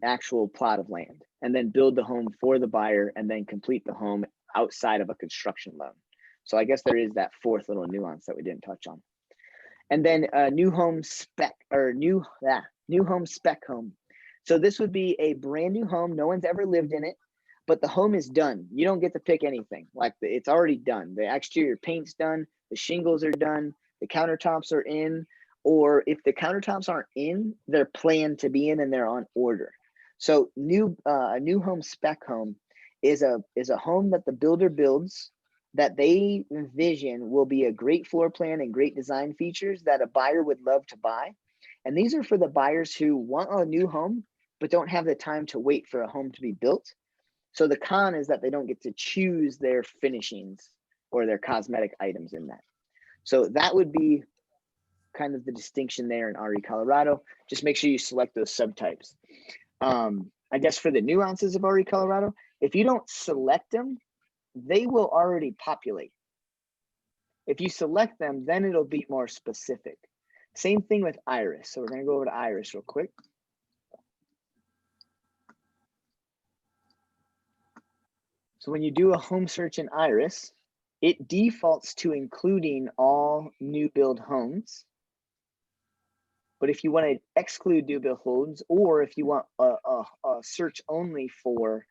actual plot of land and then build the home for the buyer and then complete the home outside of a construction loan. So I guess there is that 4th little nuance that we didn't touch on. And then new home spec or new home spec home. So this would be a brand new home. No one's ever lived in it, but the home is done. You don't get to pick anything. Like it's already done. The exterior paint's done. The shingles are done. The countertops are in. Or if the countertops aren't in, they're planned to be in and they're on order. So a new home spec home is a home that the builder builds that they envision will be a great floor plan and great design features that a buyer would love to buy. And these are for the buyers who want a new home, but don't have the time to wait for a home to be built. So the con is that they don't get to choose their finishings or their cosmetic items in that. So that would be kind of the distinction there in RE Colorado. Just make sure you select those subtypes. I guess for the nuances of RE Colorado, if you don't select them, they will already populate. If you select them, then it'll be more specific. Same thing with Iris. So we're going to go over to Iris real quick. So when you do a home search in Iris, it defaults to including all new build homes. But if you want to exclude new build homes, or if you want a search only for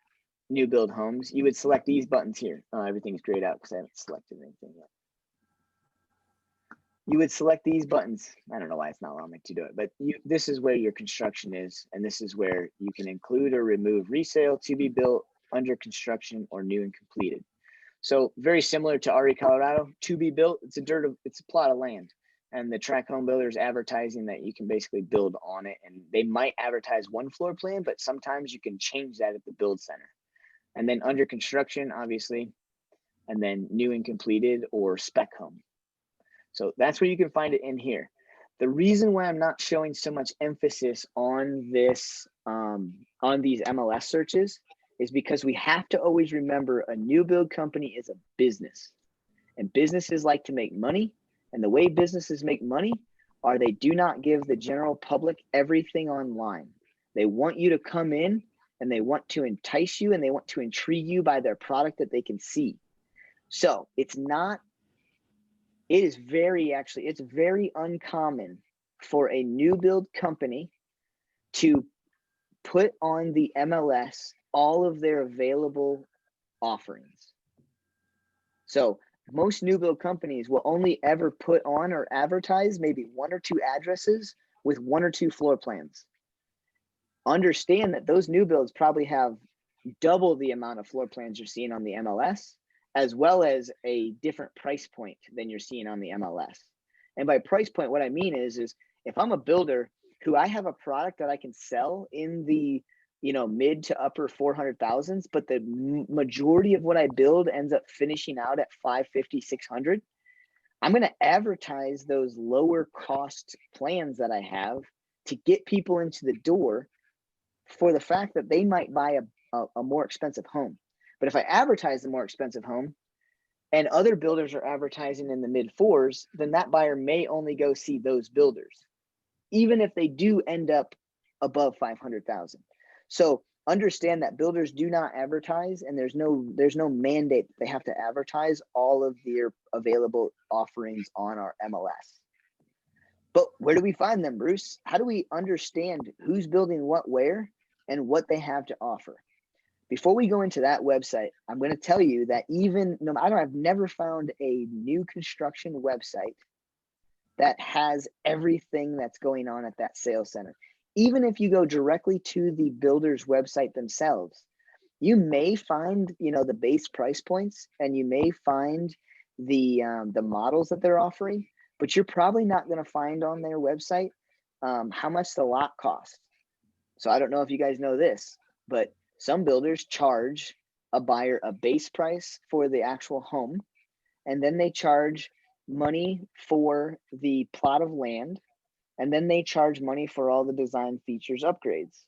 new build homes, you would select these buttons here. Everything's grayed out because I haven't selected anything yet. You would select these buttons. I don't know why it's not allowing me to do it, but this is where your construction is, and this is where you can include or remove resale, to be built, under construction, or new and completed. So very similar to RE Colorado, to be built, it's a plot of land, and the track home builder is advertising that you can basically build on it, and they might advertise one floor plan, but sometimes you can change that at the build center. And then under construction, obviously, and then new and completed or spec home. So that's where you can find it in here. The reason why I'm not showing so much emphasis on this, on these MLS searches, is because we have to always remember a new build company is a business, and businesses like to make money. And the way businesses make money are they do not give the general public everything online. They want you to come in, and they want to entice you, and they want to intrigue you by their product that they can see. So it's very uncommon for a new build company to put on the MLS all of their available offerings. So most new build companies will only ever put on or advertise maybe 1 or 2 addresses with 1 or 2 floor plans. Understand that those new builds probably have double the amount of floor plans you're seeing on the MLS, as well as a different price point than you're seeing on the MLS. And by price point, what I mean is if I'm a builder who I have a product that I can sell in the mid to upper 400,000s, but the majority of what I build ends up finishing out at 550, 600, I'm going to advertise those lower cost plans that I have to get people into the door for the fact that they might buy a more expensive home. But if I advertise the more expensive home and other builders are advertising in the mid 4s, then that buyer may only go see those builders, even if they do end up above 500,000. So understand that builders do not advertise, and there's no mandate that they have to advertise all of their available offerings on our MLS. But where do we find them, Bruce? How do we understand who's building what where and what they have to offer? Before we go into that website, I'm going to tell you that I've never found a new construction website that has everything that's going on at that sales center. Even if you go directly to the builder's website themselves, you may find, the base price points, and you may find the models that they're offering, but you're probably not going to find on their website how much the lot costs. So I don't know if you guys know this, but some builders charge a buyer a base price for the actual home, and then they charge money for the plot of land, and then they charge money for all the design features upgrades.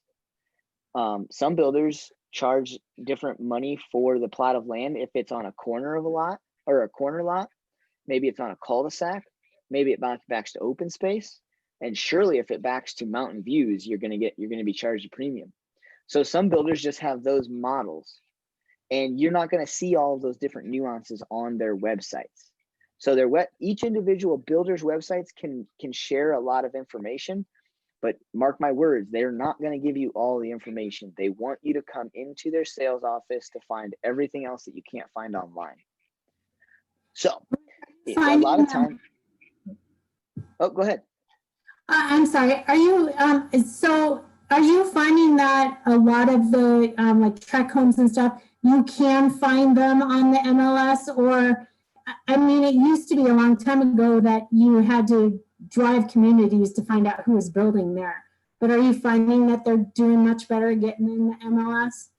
Some builders charge different money for the plot of land if it's on a corner of a lot or a corner lot. Maybe it's on a cul-de-sac. Maybe it backs to open space. And surely if it backs to mountain views, you're going to be charged a premium. So some builders just have those models, and you're not going to see all of those different nuances on their websites. So each individual builder's websites can share a lot of information, but mark my words, they're not going to give you all the information. They want you to come into their sales office to find everything else that you can't find online. So a lot of time. Oh, go ahead. I'm sorry. Are you finding that a lot of the like track homes and stuff, you can find them on the MLS? Or, I mean, it used to be a long time ago that you had to drive communities to find out who was building there. But are you finding that they're doing much better getting in the MLS?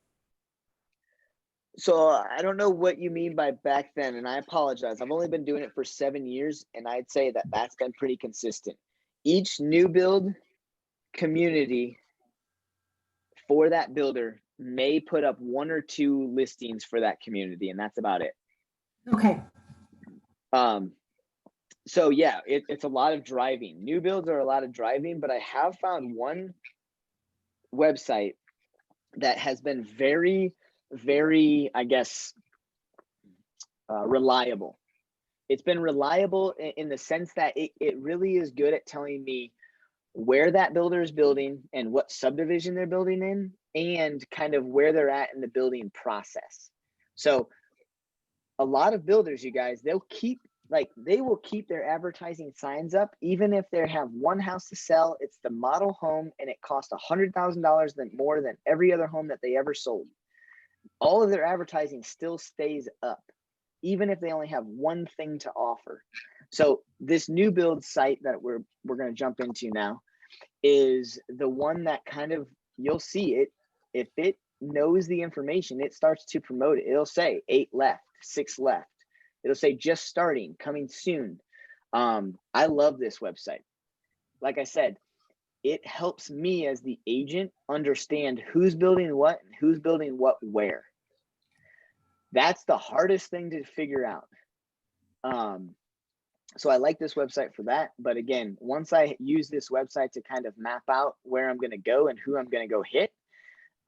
So I don't know what you mean by back then, and I apologize. I've only been doing it for 7 years, and I'd say that that's been pretty consistent. Each new build community for that builder may put up 1 or 2 listings for that community, and that's about it. Okay. So yeah, it's a lot of driving. New builds are a lot of driving, but I have found one website that has been very, very, I guess, reliable. It's been reliable in the sense that it really is good at telling me where that builder is building and what subdivision they're building in, and kind of where they're at in the building process. So a lot of builders, you guys, they will keep their advertising signs up even if they have one house to sell. It's the model home and it costs $100,000 more than every other home that they ever sold. All of their advertising still stays up, even if they only have one thing to offer. So this new build site that we're going to jump into now is the one that kind of, you'll see it, if it knows the information, it starts to promote it. It'll say 8 left, 6 left. It'll say just starting, coming soon. I love this website. Like I said, it helps me as the agent understand who's building what and who's building what where. That's the hardest thing to figure out. So I like this website for that. But again, once I use this website to kind of map out where I'm going to go and who I'm going to go hit,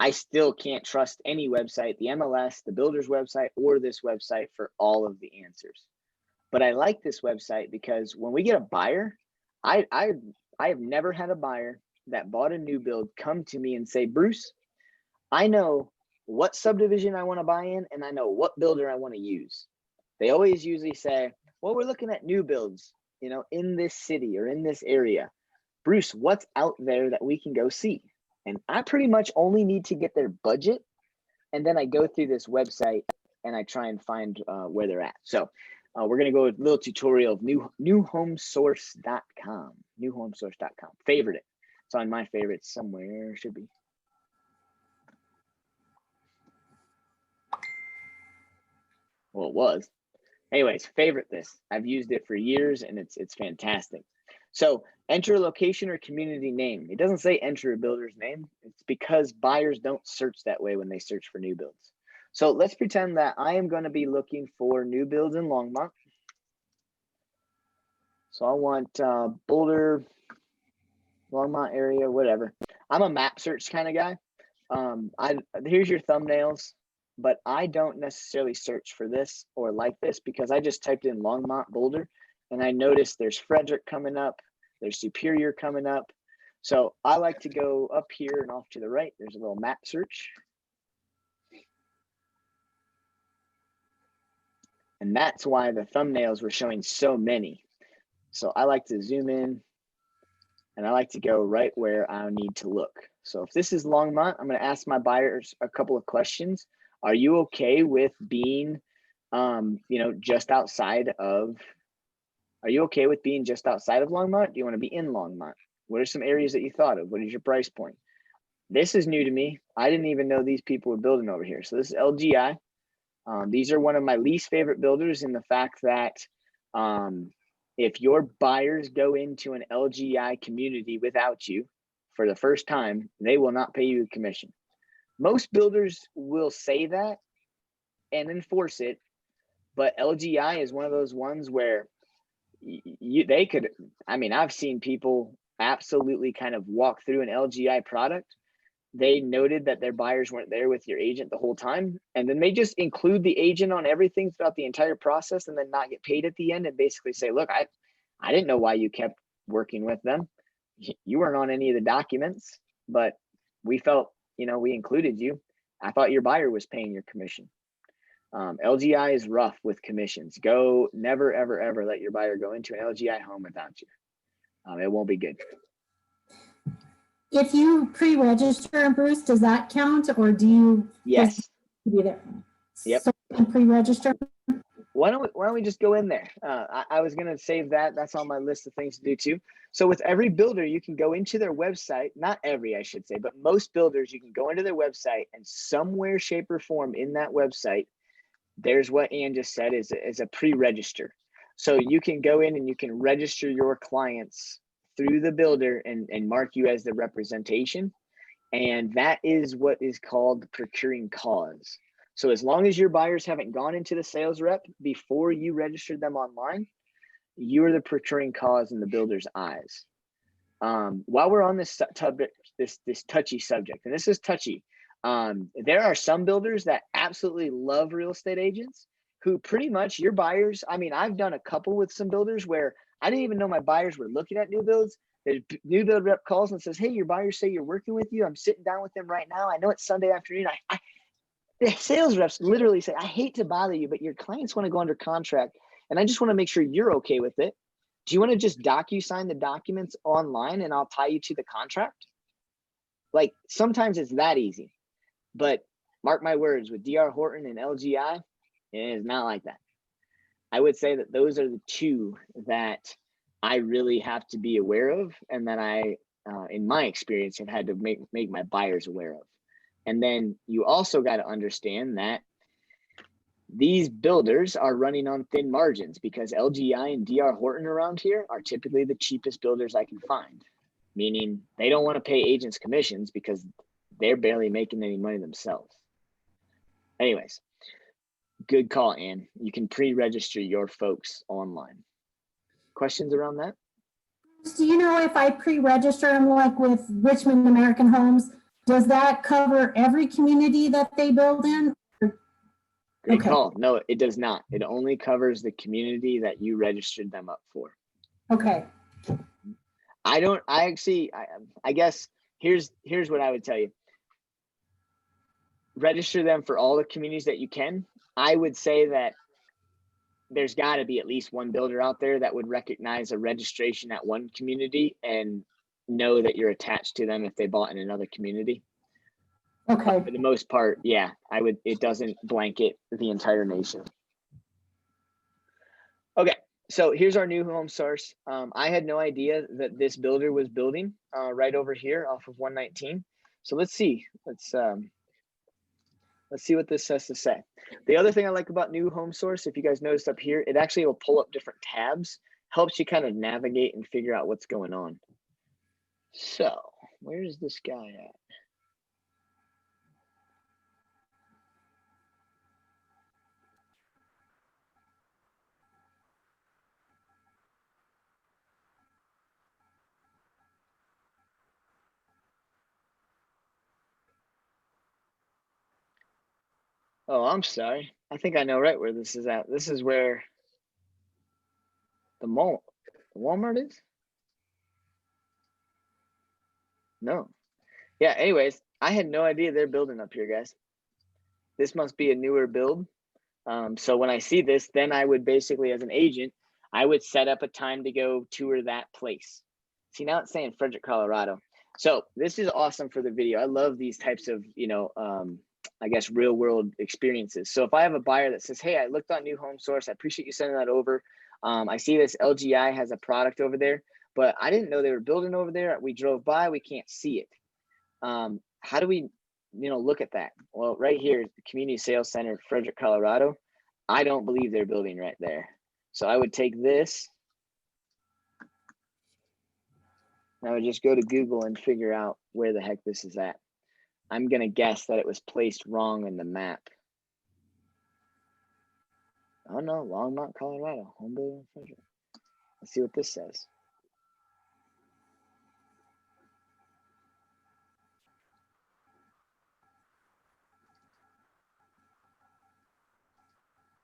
I still can't trust any website, the MLS, the builder's website, or this website for all of the answers. But I like this website because when we get a buyer, I have never had a buyer that bought a new build come to me and say, Bruce, I know what subdivision I want to buy in and I know what builder I want to use. They always usually say, well, we're looking at new builds, in this city or in this area. Bruce, what's out there that we can go see? And I pretty much only need to get their budget. And then I go through this website and I try and find where they're at. So we're going to go with a little tutorial of newhomesource.com, newhomesource.com. Favorite it. It's on my favorites somewhere, should be. Well, it was. Anyways, favorite this. I've used it for years and it's fantastic. So enter a location or community name. It doesn't say enter a builder's name. It's because buyers don't search that way when they search for new builds. So let's pretend that I am going to be looking for new builds in Longmont. So I want Boulder, Longmont area, whatever. I'm a map search kind of guy. Here's your thumbnails, but I don't necessarily search for this or like this because I just typed in Longmont, Boulder, and I noticed there's Frederick coming up, there's Superior coming up. So I like to go up here and off to the right. There's a little map search. And that's why the thumbnails were showing so many. So I like to zoom in and I like to go right where I need to look. So if this is Longmont, I'm going to ask my buyers a couple of questions. Are you okay with being, just outside of, are you okay with being just outside of Longmont? Do you want to be in Longmont? What are some areas that you thought of? What is your price point? This is new to me. I didn't even know these people were building over here. So this is LGI. These are one of my least favorite builders in the fact that if your buyers go into an LGI community without you for the first time, they will not pay you a commission. Most builders will say that and enforce it, but LGI is one of those ones where I've seen people absolutely kind of walk through an LGI product. They noted that their buyers weren't there with your agent the whole time. And then they just include the agent on everything throughout the entire process and then not get paid at the end and basically say, look, I didn't know why you kept working with them. You weren't on any of the documents, but we felt, we included you. I thought your buyer was paying your commission. LGI is rough with commissions. Never, ever, ever let your buyer go into an LGI home without you. It won't be good. If you pre-register, Bruce, does that count, or do you? Yes. Be there? Yep. So pre-register. Why don't we just go in there? I was gonna save that. That's on my list of things to do too. So with every builder, you can go into their website. Not every, I should say, but most builders, you can go into their website and somewhere, shape, or form in that website, there's what Ann just said is a pre-register. So you can go in and you can register your clients through the builder and mark you as the representation. And that is what is called procuring cause. So as long as your buyers haven't gone into the sales rep before you registered them online, you're the procuring cause in the builder's eyes. While we're on this touchy subject, and this is touchy, there are some builders that absolutely love real estate agents who pretty much your buyers. I mean, I've done a couple with some builders where I didn't even know my buyers were looking at new builds. The new build rep calls and says, "Hey, your buyers say you're working with you. I'm sitting down with them right now. I know it's Sunday afternoon. The sales reps literally say, I hate to bother you, but your clients want to go under contract, and I just want to make sure you're okay with it. Do you want to just DocuSign the documents online and I'll tie you to the contract?" Like, sometimes it's that easy, but mark my words, with DR Horton and LGI, it is not like that. I would say that those are the two that I really have to be aware of, and that I, in my experience, have had to make my buyers aware of. And then you also got to understand that these builders are running on thin margins, because LGI and DR Horton around here are typically the cheapest builders I can find, meaning they don't want to pay agents commissions because they're barely making any money themselves. Anyways, good call, Ann. You can pre-register your folks online. Questions around that? Do you know if I pre-register them like with Richmond American Homes, does that cover every community that they build in? Great Okay. call. No, it does not. It only covers the community that you registered them up for. Okay. I guess here's what I would tell you. Register them for all the communities that you can. I would say that there's got to be at least one builder out there that would recognize a registration at one community and know that you're attached to them if they bought in another community. Okay. For the most part, yeah, it doesn't blanket the entire nation. Okay, so here's our new home source. I had no idea that this builder was building right over here off of 119. So let's see. Let's see what this has to say. The other thing I like about new home source, if you guys noticed up here, it actually will pull up different tabs, helps you kind of navigate and figure out what's going on. So where's this guy at? Oh, I'm sorry. I think I know right where this is at. This is where the Walmart is? No. Yeah, anyways, I had no idea they're building up here, guys. This must be a newer build. So when I see this, then I would basically, as an agent, I would set up a time to go tour that place. See, now it's saying Frederick, Colorado. So this is awesome for the video. I love these types of, I guess, real world experiences. So if I have a buyer that says, "Hey, I looked on New Home Source. I appreciate you sending that over. I see this LGI has a product over there, but I didn't know they were building over there. We drove by, we can't see it. How do we, look at that?" Well, right here, the Community Sales Center, Frederick, Colorado. I don't believe they're building right there. So I would take this. I would just go to Google and figure out where the heck this is at. I'm going to guess that it was placed wrong in the map. Oh no, Longmont, Colorado. Home builder in Frederick. Let's see what this says.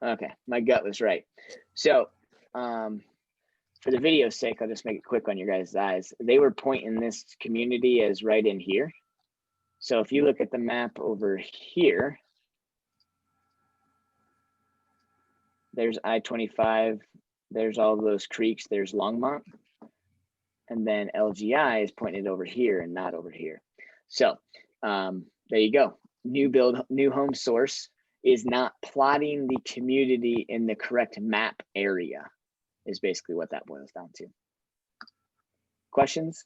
Okay, my gut was right. So for the video's sake, I'll just make it quick on your guys' eyes. They were pointing this community as right in here. So if you look at the map over here, there's I-25, there's all those creeks, there's Longmont, and then LGI is pointed over here and not over here. So there you go. New home source is not plotting the community in the correct map area, is basically what that boils down to. Questions?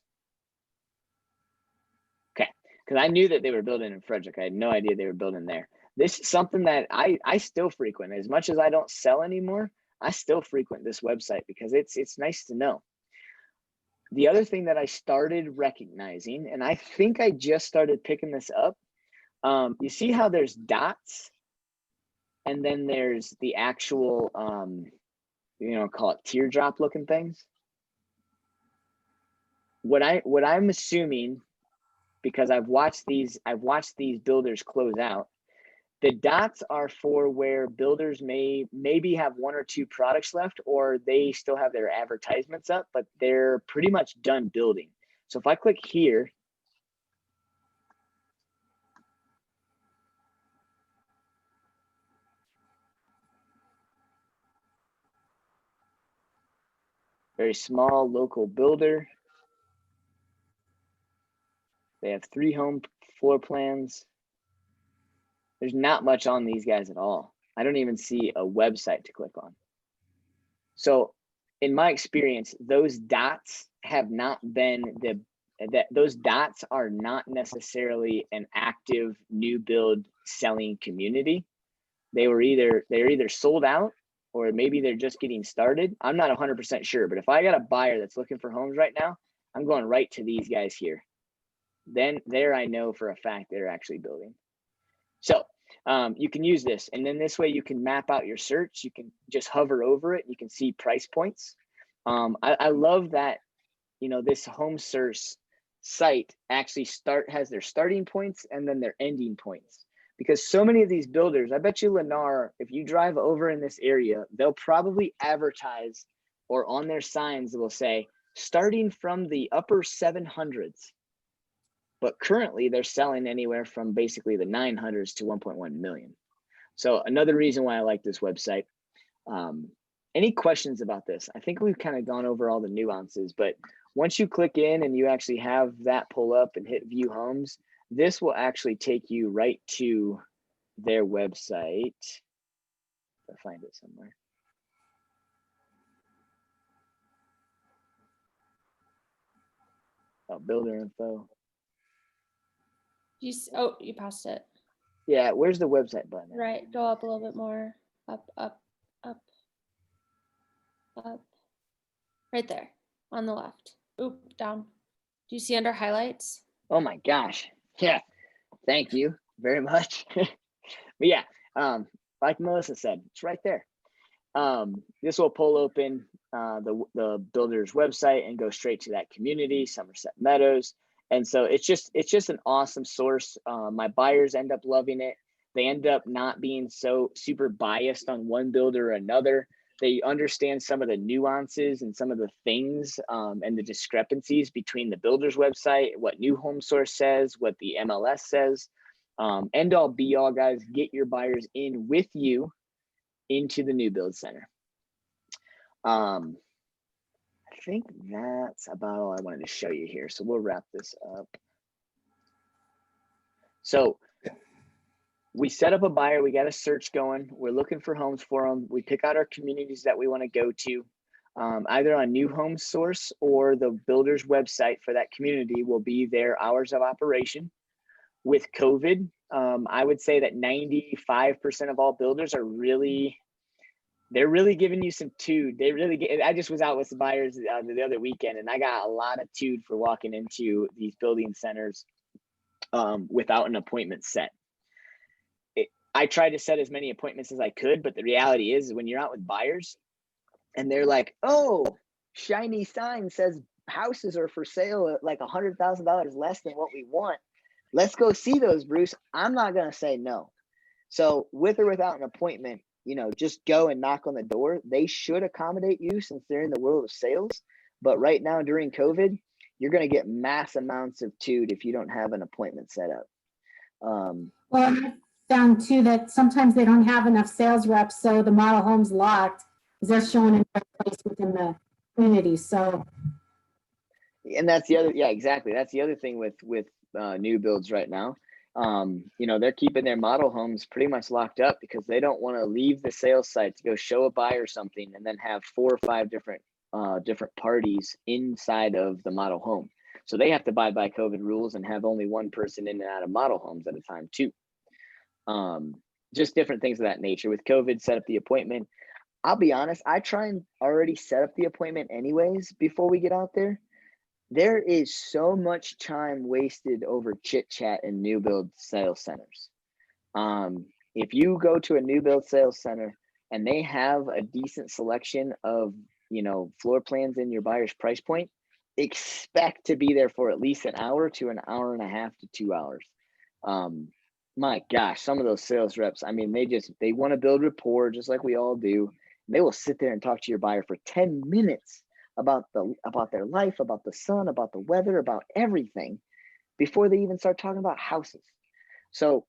Okay, because I knew that they were building in Frederick. I had no idea they were building there. This is something that I still frequent. As much as I don't sell anymore, I still frequent this website because it's nice to know. The other thing that I started recognizing, and I think I just started picking this up, you see how there's dots, and then there's the actual call it teardrop looking things. What I'm assuming, because I've watched these builders close out, the dots are for where builders maybe have one or two products left, or they still have their advertisements up, but they're pretty much done building. So if I click here, very small local builder. They have 3 home floor plans. There's not much on these guys at all. I don't even see a website to click on. So in my experience, those dots have not been those dots are not necessarily an active new build selling community. They're either sold out, or maybe they're just getting started. I'm not 100% sure, but if I got a buyer that's looking for homes right now, I'm going right to these guys here. Then there I know for a fact they're actually building. So you can use this, and then this way you can map out your search. You can just hover over it. You can see price points. I love that, this home search site actually has their starting points and then their ending points, because so many of these builders, I bet you Lennar, if you drive over in this area, they'll probably advertise, or on their signs will say starting from the upper 700s. But currently they're selling anywhere from basically the 900s to 1.1 million. So another reason why I like this website. Any questions about this? I think we've kind of gone over all the nuances, but once you click in and you actually have that pull up and hit view homes, this will actually take you right to their website. I'll find it somewhere. Oh, builder info. You passed it. Yeah, where's the website button? Right, go up a little bit more. Up. Right there, on the left. Oop, down. Do you see under highlights? Oh my gosh. Yeah, thank you very much. But yeah, like Melissa said, it's right there. This will pull open the builder's website and go straight to that community, Somerset Meadows. And so it's just an awesome source. My buyers end up loving it. They end up not being so super biased on one builder or another. They understand some of the nuances and some of the things and the discrepancies between the builder's website, what New Home Source says, what the MLS says. End all be all, guys, get your buyers in with you into the new build center. I think that's about all I wanted to show you here. So we'll wrap this up. So we set up a buyer, we got a search going. We're looking for homes for them. We pick out our communities that we want to go to. Either on New Home Source or the builder's website for that community will be their hours of operation. With COVID, I would say that 95% of all builders are they're really giving you some tude. I just was out with some buyers the other weekend, and I got a lot of tude for walking into these building centers without an appointment set. I tried to set as many appointments as I could, but the reality is when you're out with buyers and they're like, oh, shiny sign says houses are for sale at like $100,000 less than what we want. Let's go see those, Bruce. I'm not going to say no. So with or without an appointment, just go and knock on the door. They should accommodate you since they're in the world of sales. But right now during COVID, you're going to get mass amounts of tude if you don't have an appointment set up. Well, I found too that sometimes they don't have enough sales reps, so the model home's locked because they're showing in their place within the community. So, and that's the other, yeah, exactly. That's the other thing with new builds right now. They're keeping their model homes pretty much locked up because they don't want to leave the sales site to go show a buyer something and then have 4 or 5 different parties inside of the model home. So they have to abide by COVID rules and have only one person in and out of model homes at a time too. Just different things of that nature. With COVID, set up the appointment. I'll be honest, I try and already set up the appointment anyways before we get out there. There is so much time wasted over chit chat in new build sales centers. If you go to a new build sales center and they have a decent selection of, floor plans in your buyer's price point, expect to be there for at least an hour to an hour and a half to 2 hours. My gosh, some of those sales reps, I mean, they want to build rapport just like we all do. They will sit there and talk to your buyer for 10 minutes about their life, about the sun, about the weather, about everything before they even start talking about houses. So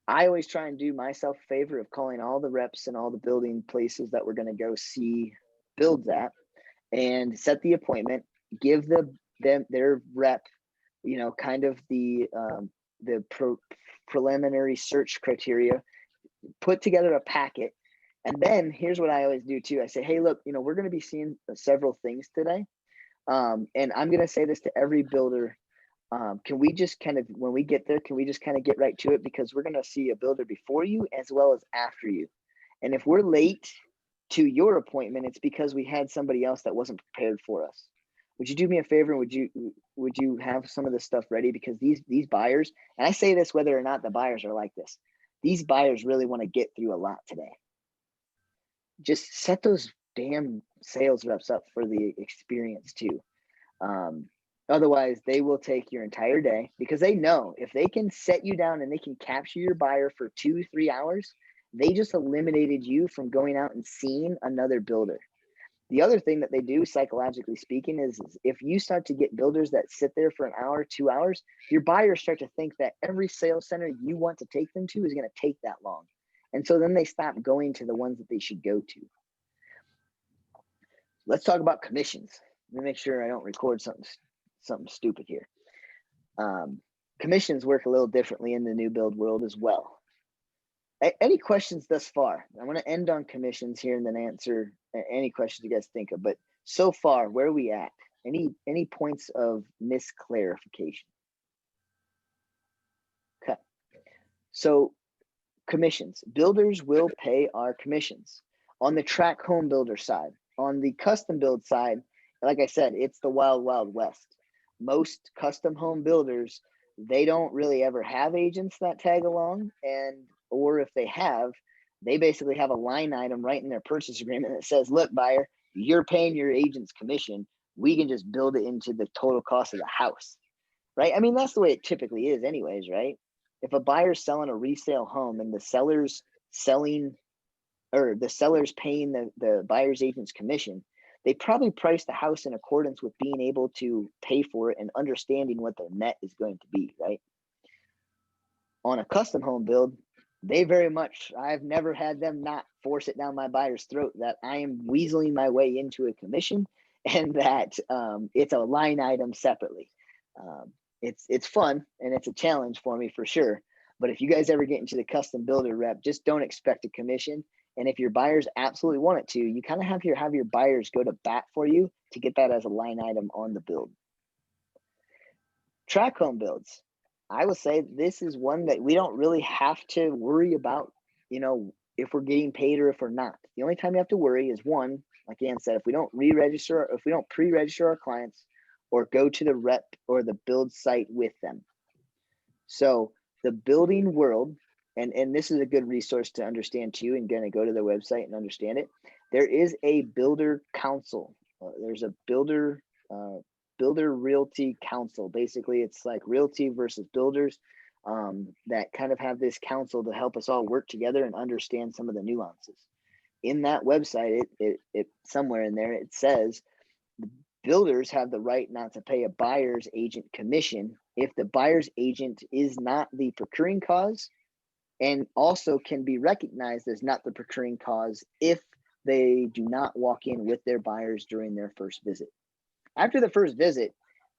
I always try and do myself a favor of calling all the reps and all the building places that we're going to go see builds at, and set the appointment, give their rep, kind of the preliminary search criteria, put together a packet. And then here's what I always do too. I say, hey, look, we're going to be seeing several things today. And I'm going to say this to every builder. Can we just kind of, when we get there, can we just kind of get right to it? Because we're going to see a builder before you as well as after you. And if we're late to your appointment, it's because we had somebody else that wasn't prepared for us. Would you do me a favor? And would you have some of this stuff ready? Because these buyers, and I say this whether or not the buyers are like this, these buyers really want to get through a lot today. Just set those damn sales reps up for the experience too. Otherwise, they will take your entire day, because they know if they can set you down and they can capture your buyer for 2-3 hours, they just eliminated you from going out and seeing another builder. The other thing that they do, psychologically speaking, is if you start to get builders that sit there for an hour, 2 hours, your buyers start to think that every sales center you want to take them to is going to take that long. And so then they stop going to the ones that they should go to. Let's talk about commissions. Let me make sure I don't record something stupid here. Commissions work a little differently in the new build world as well. Any questions thus far? I want to end on commissions here and then answer any questions you guys think of. But so far, where are we at? Any points of misclarification? Okay. So commissions. Builders will pay our commissions on the track home builder side. On the custom build side, like I said, it's the wild, wild west. Most custom home builders, they don't really ever have agents that tag along, or if they have, they basically have a line item right in their purchase agreement that says, look, buyer, you're paying your agent's commission. We can just build it into the total cost of the house, right? I mean, that's the way it typically is anyways, right? If a buyer's selling a resale home and the seller's paying the buyer's agent's commission, they probably price the house in accordance with being able to pay for it and understanding what their net is going to be, right? On a custom home build, I've never had them not force it down my buyer's throat that I am weaseling my way into a commission, and that it's a line item separately. It's fun and it's a challenge for me for sure. But if you guys ever get into the custom builder rep, just don't expect a commission. And if your buyers absolutely want it to, you kind of have your buyers go to bat for you to get that as a line item on the build. Track home builds. I will say this is one that we don't really have to worry about, if we're getting paid or if we're not. The only time you have to worry is, one, like Ann said, if we don't pre-register our clients or go to the rep or the build site with them. So the building world, and this is a good resource to understand too, and gonna go to their website and understand it. There is a builder council. There's a builder realty council. Basically, it's like realty versus builders that kind of have this council to help us all work together and understand some of the nuances. In that website, it somewhere in there, it says the builders have the right not to pay a buyer's agent commission if the buyer's agent is not the procuring cause, and also can be recognized as not the procuring cause if they do not walk in with their buyers during their first visit. After the first visit,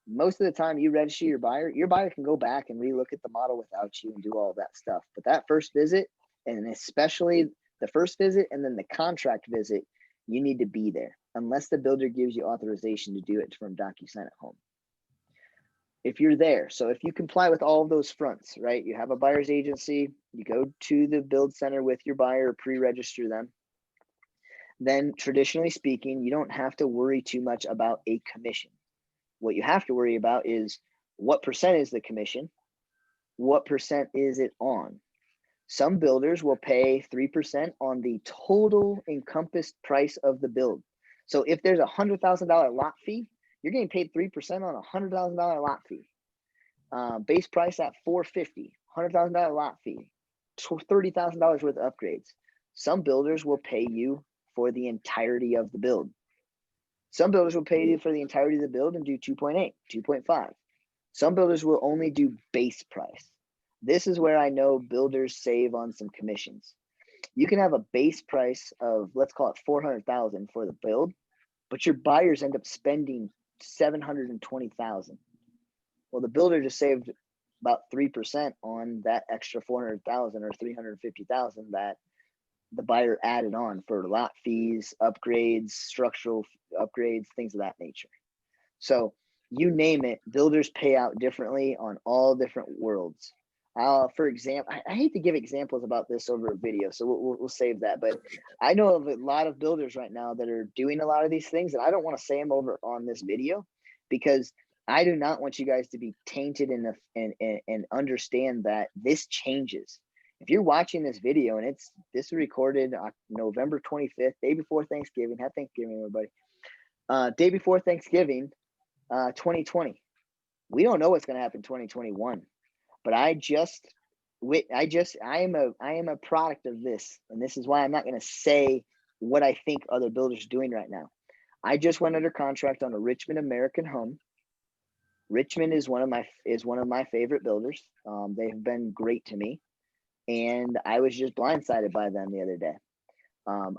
most of the time you register your buyer can go back and relook at the model without you and do all that stuff. But that first visit, and especially the first visit and then the contract visit, you need to be there unless the builder gives you authorization to do it from DocuSign at home. If you're there, so if you comply with all of those fronts, right? You have a buyer's agency, you go to the build center with your buyer, pre-register them. Then traditionally speaking, you don't have to worry too much about a commission. What you have to worry about is what percent is the commission? What percent is it on? Some builders will pay 3% on the total encompassed price of the build. So if there's a $100,000 lot fee, you're getting paid 3% on a $100,000 lot fee. Base price at $450, $100,000 lot fee, $30,000 worth of upgrades. Some builders will pay you for the entirety of the build. Some builders will pay you for the entirety of the build and do 2.8, 2.5. Some builders will only do base price. This is where I know builders save on some commissions. You can have a base price of, let's call it 400,000 for the build, but your buyers end up spending 720,000. Well, the builder just saved about 3% on that extra 400,000 or 350,000 that the buyer added on for lot fees, upgrades, structural upgrades, things of that nature. So you name it, builders pay out differently on all different worlds. For example, I hate to give examples about this over a video, so we'll save that. But I know of a lot of builders right now that are doing a lot of these things, and I don't want to say them over on this video because I do not want you guys to be tainted and understand that this changes. If you're watching this video and this is recorded on November 25th, day before Thanksgiving, happy Thanksgiving, everybody. Day before Thanksgiving, 2020. We don't know what's going to happen in 2021. But I am a product of this, and this is why I'm not going to say what I think other builders are doing right now. I just went under contract on a Richmond American Home. Richmond is one of my favorite builders. They have been great to me, and I was just blindsided by them the other day.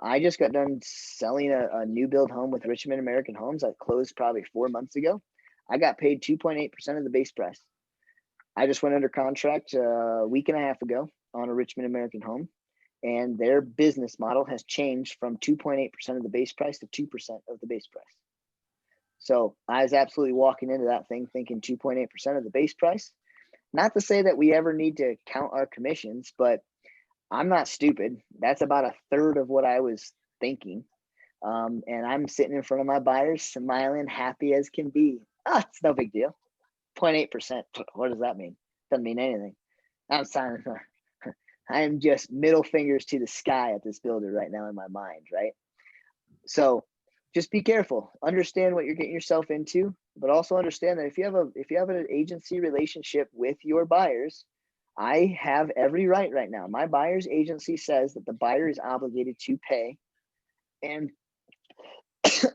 I just got done selling a new build home with Richmond American Homes. I closed probably 4 months ago. I got paid 2.8% of the base price. I just went under contract a week and a half ago on a Richmond American Home, and their business model has changed from 2.8% of the base price to 2% of the base price. So I was absolutely walking into that thing thinking 2.8% of the base price. Not to say that we ever need to count our commissions, but I'm not stupid. That's about a third of what I was thinking. And I'm sitting in front of my buyers, smiling, happy as can be. It's no big deal. 0.8%. What does that mean? Doesn't mean anything. I'm signing. I am just middle fingers to the sky at this builder right now in my mind, right? So just be careful. Understand what you're getting yourself into, but also understand that if you have an agency relationship with your buyers, I have every right now. My buyer's agency says that the buyer is obligated to pay, and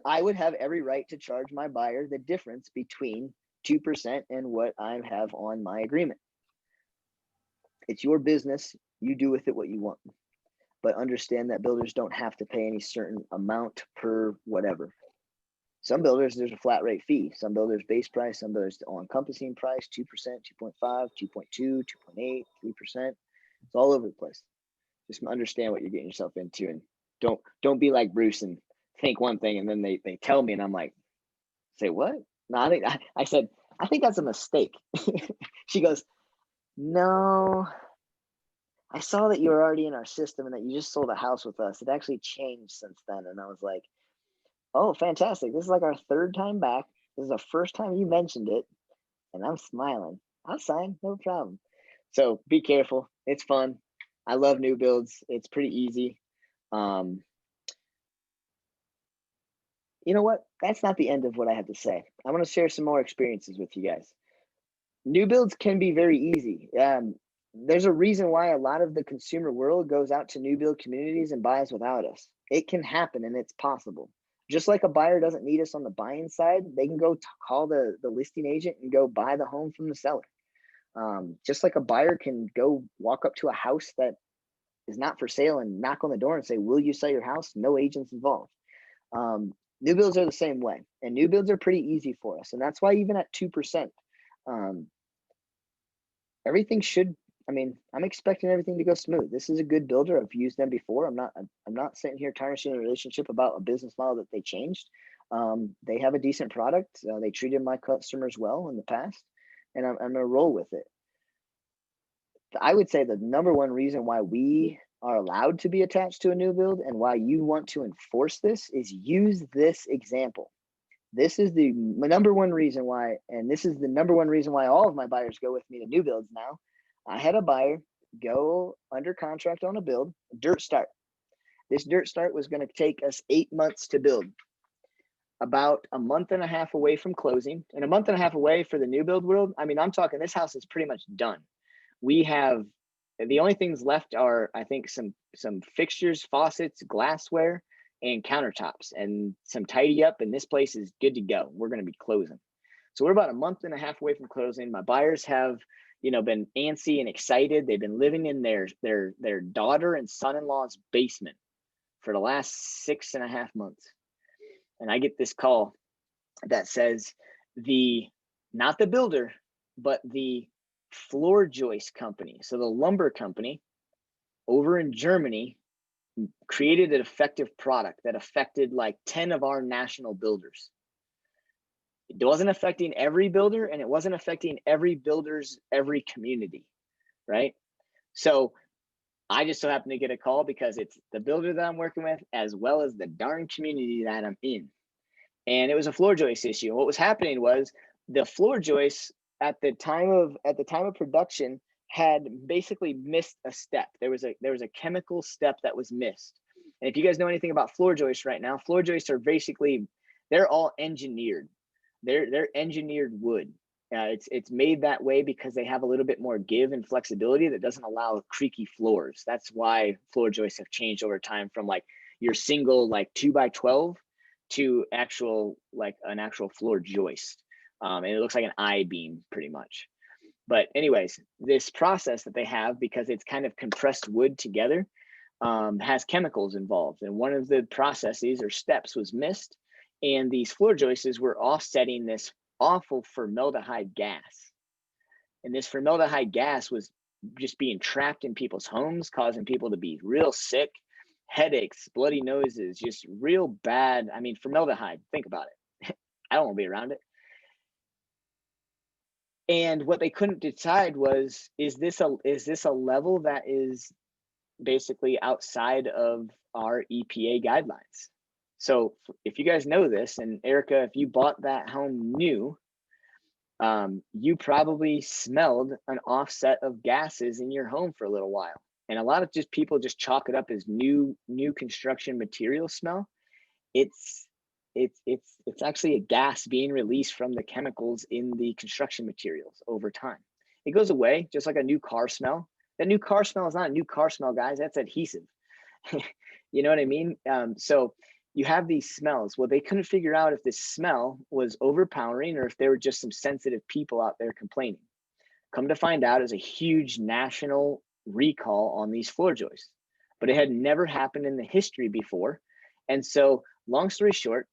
I would have every right to charge my buyer the difference between 2% and what I have on my agreement. It's your business. You do with it what you want. But understand that builders don't have to pay any certain amount per whatever. Some builders, there's a flat rate fee. Some builders base price, some builders all-encompassing price, 2%, 2.5, 2.2, 2.8, 3%. It's all over the place. Just understand what you're getting yourself into, and don't be like Bruce and think one thing and then they tell me and I'm like, say what? No, I said, I think that's a mistake. She goes, no, I saw that you were already in our system and that you just sold a house with us. It actually changed since then. And I was like, oh, fantastic. This is like our third time back. This is the first time you mentioned it. And I'm smiling. I'll sign, no problem. So be careful. It's fun. I love new builds. It's pretty easy. You know what? That's not the end of what I have to say. I want to share some more experiences with you guys. New builds can be very easy. There's a reason why a lot of the consumer world goes out to new build communities and buys without us. It can happen and it's possible. Just like a buyer doesn't need us on the buying side, they can go call the listing agent and go buy the home from the seller. Just like a buyer can go walk up to a house that is not for sale and knock on the door and say, will you sell your house? No agents involved. New builds are the same way, and new builds are pretty easy for us. And that's why even at 2%, everything should, I'm expecting everything to go smooth. This is a good builder. I've used them before. I'm not sitting here tarnishing a relationship about a business model that they changed. They have a decent product. They treated my customers well in the past, and I'm going to roll with it. I would say the number one reason why we are allowed to be attached to a new build and why you want to enforce this is use this example. This is the number one reason why, and this is the number one reason why all of my buyers go with me to new builds now. I had a buyer go under contract on a build, dirt start. This dirt start was going to take us 8 months to build. About a month and a half away from closing, and a month and a half away for the new build world. I mean, I'm talking this house is pretty much done. We have, the only things left are, I think, some fixtures, faucets, glassware, and countertops, and some tidy up, and this place is good to go. We're going to be closing. So we're about a month and a half away from closing. My buyers have, been antsy and excited. They've been living in their daughter and son-in-law's basement for the last 6.5 months. And I get this call that says not the builder, but the floor joist company. So the lumber company over in Germany created an effective product that affected like 10 of our national builders. It wasn't affecting every builder, and it wasn't affecting every builder's every community, right? So I just so happen to get a call because it's the builder that I'm working with, as well as the darn community that I'm in. And it was a floor joist issue. And what was happening was the floor joists at the time of production had basically missed a step. There was a chemical step that was missed. And if you guys know anything about floor joists right now, floor joists are basically, they're all engineered. They're engineered wood. It's made that way because they have a little bit more give and flexibility that doesn't allow creaky floors. That's why floor joists have changed over time from like your single like 2x12 to an actual floor joist. And it looks like an I-beam pretty much. But anyways, this process that they have, because it's kind of compressed wood together, has chemicals involved. And one of the processes or steps was missed. And these floor joists were offsetting this awful formaldehyde gas. And this formaldehyde gas was just being trapped in people's homes, causing people to be real sick, headaches, bloody noses, just real bad. I mean, formaldehyde, think about it. I don't want to be around it. And what they couldn't decide was, is this a level that is basically outside of our EPA guidelines? So if you guys know this, and Erica, if you bought that home new, you probably smelled an offset of gases in your home for a little while. And a lot of people just chalk it up as new construction material smell. It's actually a gas being released from the chemicals in the construction materials over time. It goes away, just like a new car smell. That new car smell is not a new car smell, guys. That's adhesive. You know what I mean? So you have these smells. Well, they couldn't figure out if this smell was overpowering or if there were just some sensitive people out there complaining. Come to find out, it's a huge national recall on these floor joists, but it had never happened in the history before. And so, long story short,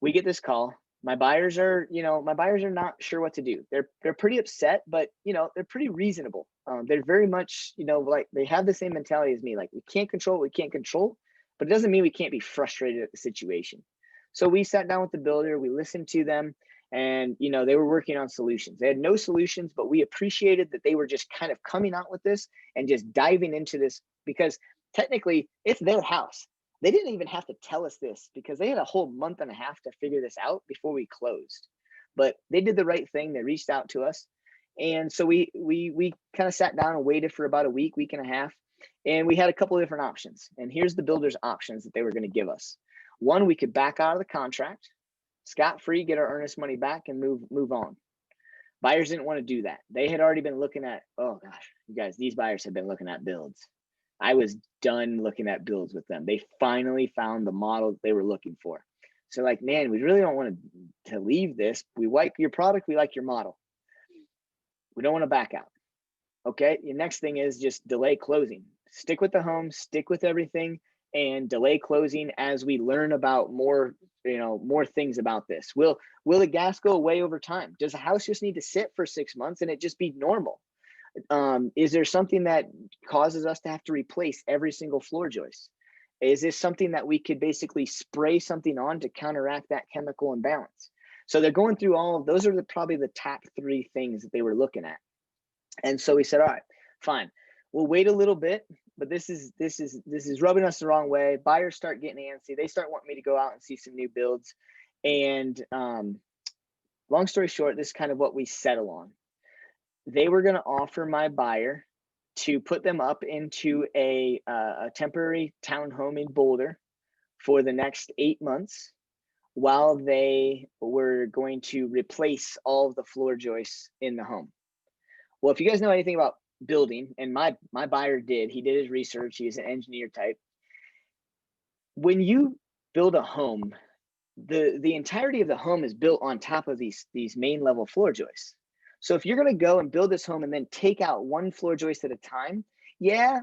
we get this call. My buyers are not sure what to do. They're pretty upset, but they're pretty reasonable. They're very much, like they have the same mentality as me. Like, we can't control what we can't control, but it doesn't mean we can't be frustrated at the situation. So we sat down with the builder, we listened to them, and they were working on solutions. They had no solutions, but we appreciated that they were just kind of coming out with this and just diving into this, because technically it's their house. They didn't even have to tell us this because they had a whole month and a half to figure this out before we closed. But they did the right thing. They reached out to us. And so we kind of sat down and waited for about a week and a half. And we had a couple of different options. And here's the builder's options that they were going to give us. One, we could back out of the contract, scot-free, get our earnest money back, and move on. Buyers didn't want to do that. They had already been looking at, oh gosh, you guys, these buyers have been looking at builds. I was done looking at builds with them. They finally found the model that they were looking for. So like, man, we really don't want to leave this. We like your product. We like your model. We don't want to back out. Okay. The next thing is just delay closing. Stick with the home, stick with everything, and delay closing as we learn about more things about this. Will the gas go away over time? Does the house just need to sit for 6 months and it just be normal? Is there something that causes us to have to replace every single floor joist? Is this something that we could basically spray something on to counteract that chemical imbalance? So they're going through all of those. Are probably the top 3 things that they were looking at. And so we said, all right, fine, we'll wait a little bit, but this is rubbing us the wrong way. Buyers start getting antsy. They start wanting me to go out and see some new builds. And long story short, this is kind of what we settle on. They were going to offer my buyer to put them up into a temporary townhome in Boulder for the next 8 months while they were going to replace all of the floor joists in the home. Well, if you guys know anything about building, and my buyer did, he did his research, he's an engineer type. When you build a home, the entirety of the home is built on top of these main level floor joists. So if you're going to go and build this home and then take out one floor joist at a time, yeah,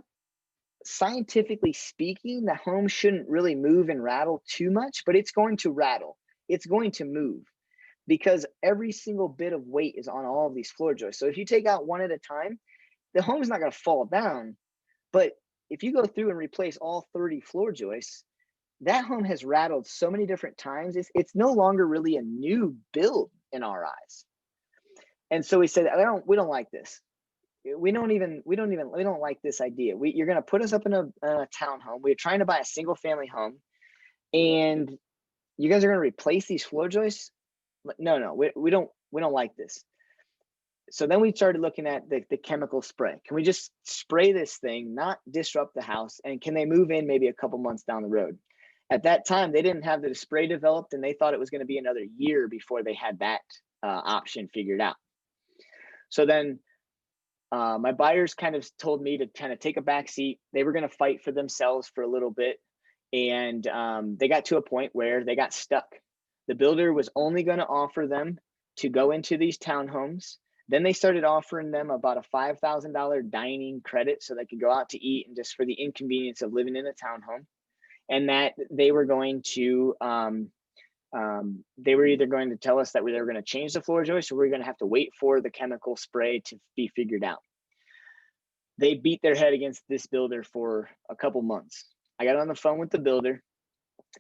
scientifically speaking, the home shouldn't really move and rattle too much, but it's going to rattle. It's going to move because every single bit of weight is on all of these floor joists. So if you take out one at a time, the home's not going to fall down. But if you go through and replace all 30 floor joists, that home has rattled so many different times. It's no longer really a new build in our eyes. And so we said, we don't like this. We don't like this idea. You're going to put us up in a townhome. We're trying to buy a single family home, and you guys are going to replace these floor joists. No, we don't like this. So then we started looking at the chemical spray. Can we just spray this thing, not disrupt the house? And can they move in maybe a couple months down the road? At that time, they didn't have the spray developed, and they thought it was going to be another year before they had that option figured out. So then my buyers kind of told me to kind of take a back seat. They were going to fight for themselves for a little bit. And they got to a point where they got stuck. The builder was only going to offer them to go into these townhomes. Then they started offering them about a $5,000 dining credit so they could go out to eat and just for the inconvenience of living in a townhome. And that they were going to, they were either going to tell us that they were going to change the floor joist or we were going to have to wait for the chemical spray to be figured out. They beat their head against this builder for a couple months. I got on the phone with the builder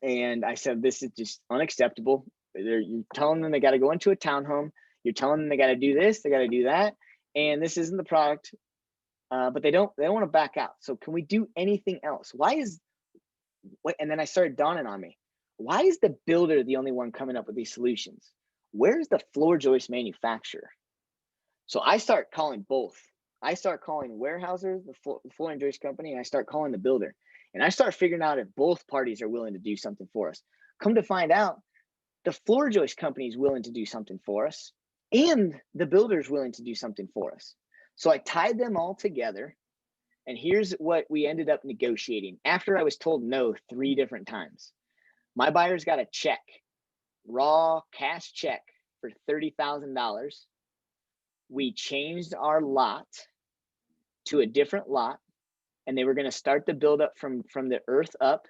and I said, this is just unacceptable. You're telling them they got to go into a townhome. You're telling them they got to do this, they got to do that. And this isn't the product, but they don't want to back out. So can we do anything else? And then I started dawning on me. Why is the builder the only one coming up with these solutions? Where's the floor joist manufacturer? So I start calling both. I start calling Weyerhaeuser, the floor and joist company, and I start calling the builder. And I start figuring out if both parties are willing to do something for us. Come to find out, the floor joist company is willing to do something for us, and the builder is willing to do something for us. So I tied them all together, and here's what we ended up negotiating. After I was told no 3 different times, my buyers got a check, raw cash check for $30,000. We changed our lot to a different lot, and they were going to start the build up from the earth up.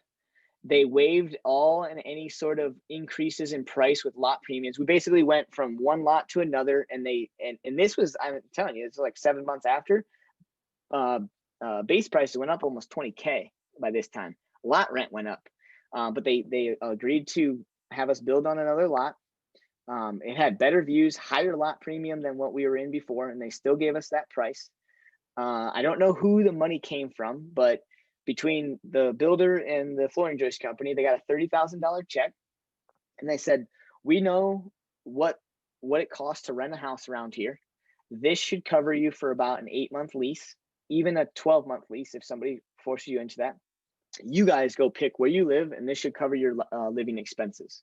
They waived all and any sort of increases in price with lot premiums. We basically went from one lot to another, and this was, I'm telling you, it's like 7 months after. Base prices went up almost $20K by this time. Lot rent went up, but they agreed to have us build on another lot. It had better views, higher lot premium than what we were in before, and they still gave us that price. I don't know who the money came from, but between the builder and the flooring joist company, they got a $30,000 check, and they said, we know what it costs to rent a house around here. This should cover you for about an 8-month lease, even a 12-month lease if somebody forces you into that. You guys go pick where you live, and this should cover your living expenses.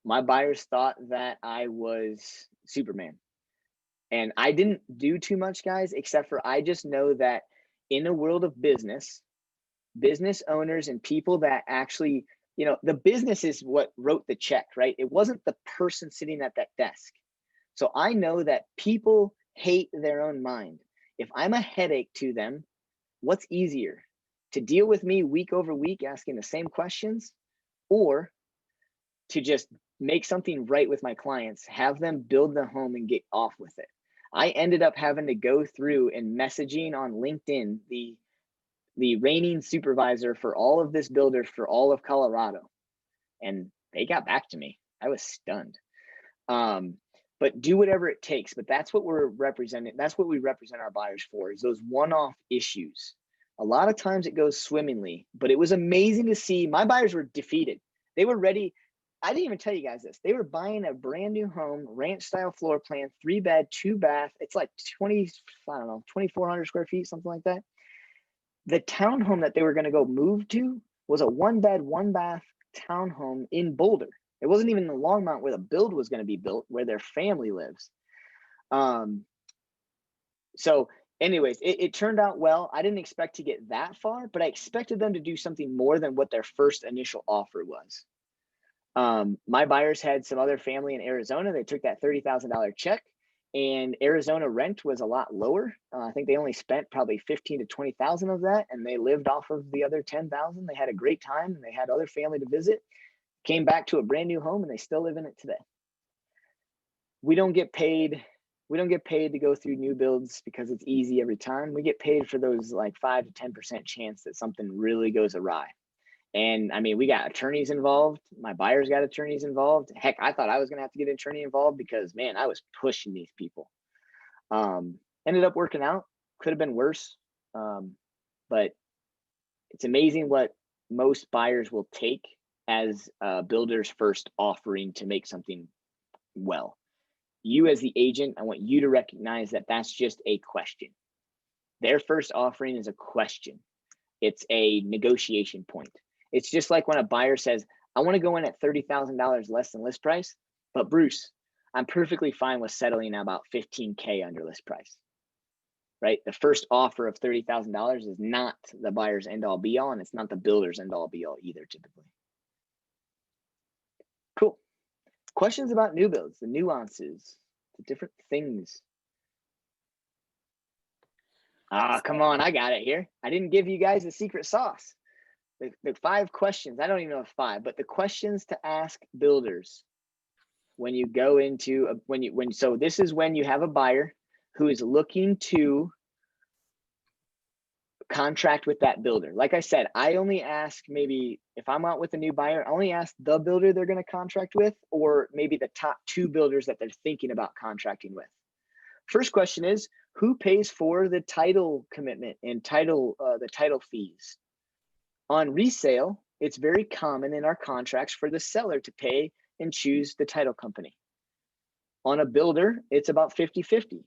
My buyers thought that I was Superman. And I didn't do too much, guys, except for I just know that in a world of business owners and people that actually, the business is what wrote the check, right? It wasn't the person sitting at that desk. So I know that people hate their own mind. If I'm a headache to them, what's easier? To deal with me week over week asking the same questions, or to just make something right with my clients, have them build the home and get off with it. I ended up having to go through and messaging on LinkedIn, the reigning supervisor for all of this builder for all of Colorado. And they got back to me. I was stunned. But do whatever it takes. But that's what we're representing. That's what we represent our buyers for, is those one-off issues. A lot of times it goes swimmingly, but it was amazing to see. My buyers were defeated. They were ready. I didn't even tell you guys this. They were buying a brand new home, ranch style floor plan, 3-bed, 2-bath. It's like 2,400 square feet, something like that. The townhome that they were going to go move to was a 1-bed, 1-bath townhome in Boulder. It wasn't even in Longmont where the build was going to be built, where their family lives. So anyways, it turned out well. I didn't expect to get that far, but I expected them to do something more than what their first initial offer was. My buyers had some other family in Arizona. They took that $30,000 check, and Arizona rent was a lot lower. I think they only spent probably 15 to 20,000 of that, and they lived off of the other 10,000. They had a great time, and they had other family to visit. Came back to a brand new home, and they still live in it today. We don't get paid. We don't get paid to go through new builds because it's easy every time. We get paid for those like 5 to 10% chance that something really goes awry. And I mean, we got attorneys involved. My buyers got attorneys involved. Heck, I thought I was going to have to get an attorney involved because, man, I was pushing these people. Ended up working out. Could have been worse. But it's amazing what most buyers will take as a builder's first offering to make something well. You as the agent, I want you to recognize that that's just a question. Their first offering is a question. It's a negotiation point. It's just like when a buyer says, I want to go in at $30,000 less than list price, but Bruce, I'm perfectly fine with settling at about $15K under list price, right? The first offer of $30,000 is not the buyer's end all be all, and it's not the builder's end all be all either, typically. Cool. Questions about new builds, the nuances, the different things. Come on, I got it here. I didn't give you guys the secret sauce. The 5 questions, I don't even know if 5, but the questions to ask builders when you go into, so this is when you have a buyer who is looking to contract with that builder. Like I said, I only ask, maybe if I'm out with a new buyer, I only ask the builder they're going to contract with, or maybe the top 2 builders that they're thinking about contracting with. First question is, who pays for the title commitment and the title fees? On resale, it's very common in our contracts for the seller to pay and choose the title company. On a builder, it's about 50-50.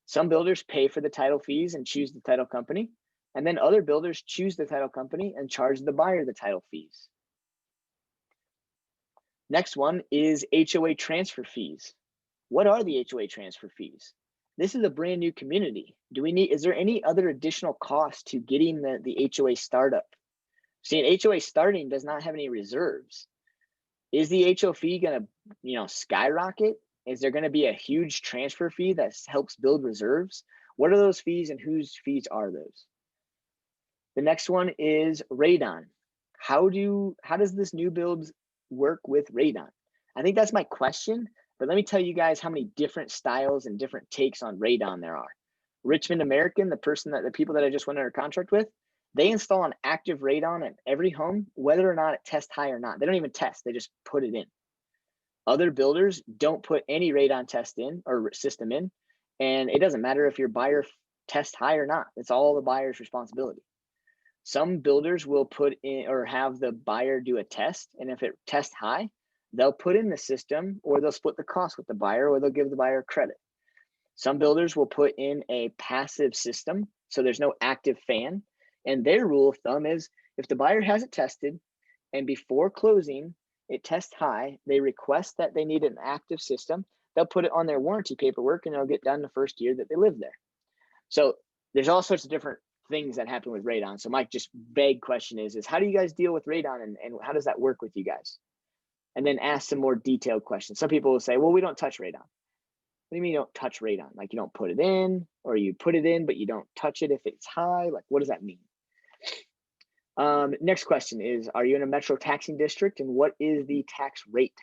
Some builders pay for the title fees and choose the title company, and then other builders choose the title company and charge the buyer the title fees. Next one is HOA transfer fees. What are the HOA transfer fees? This is a brand new community. Is there any other additional cost to getting the HOA startup? See, an HOA starting does not have any reserves. Is the HOA fee going to, skyrocket? Is there going to be a huge transfer fee that helps build reserves? What are those fees and whose fees are those? The next one is radon. How does this new build work with radon? I think that's my question, but let me tell you guys how many different styles and different takes on radon there are. Richmond American, the people that I just went under contract with, they install an active radon at every home, whether or not it tests high or not. They don't even test, they just put it in. Other builders don't put any radon test in or system in, and it doesn't matter if your buyer tests high or not. It's all the buyer's responsibility. Some builders will put in or have the buyer do a test, and if it tests high, they'll put in the system, or they'll split the cost with the buyer, or they'll give the buyer credit. Some builders will put in a passive system, so there's no active fan. And their rule of thumb is if the buyer has it tested and before closing it tests high, they request that they need an active system, they'll put it on their warranty paperwork and it'll get done the first year that they live there. So there's all sorts of different things that happen with radon. So my just vague question is how do you guys deal with radon and how does that work with you guys? And then ask some more detailed questions. Some people will say, well, we don't touch radon. What do you mean you don't touch radon? Like you don't put it in, or you put it in, but you don't touch it if it's high? Like what does that mean? Next question is, are you in a metro taxing district and what is the tax rate?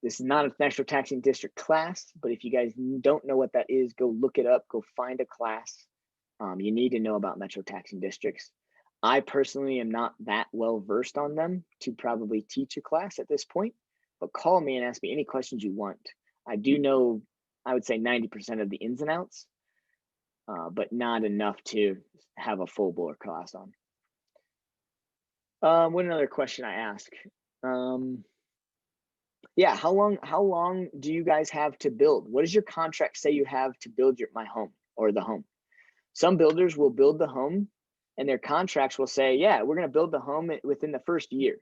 This is not a metro taxing district class, but if you guys don't know what that is, go look it up, go find a class. You need to know about metro taxing districts. I personally am not that well versed on them to probably teach a class at this point, but call me and ask me any questions you want. I do know, I would say 90% of the ins and outs, but not enough to have a full bore class on. What another question I ask? Yeah, how long do you guys have to build? What does your contract say you have to build my home or the home? Some builders will build the home and their contracts will say, yeah, we're going to build the home within the first year.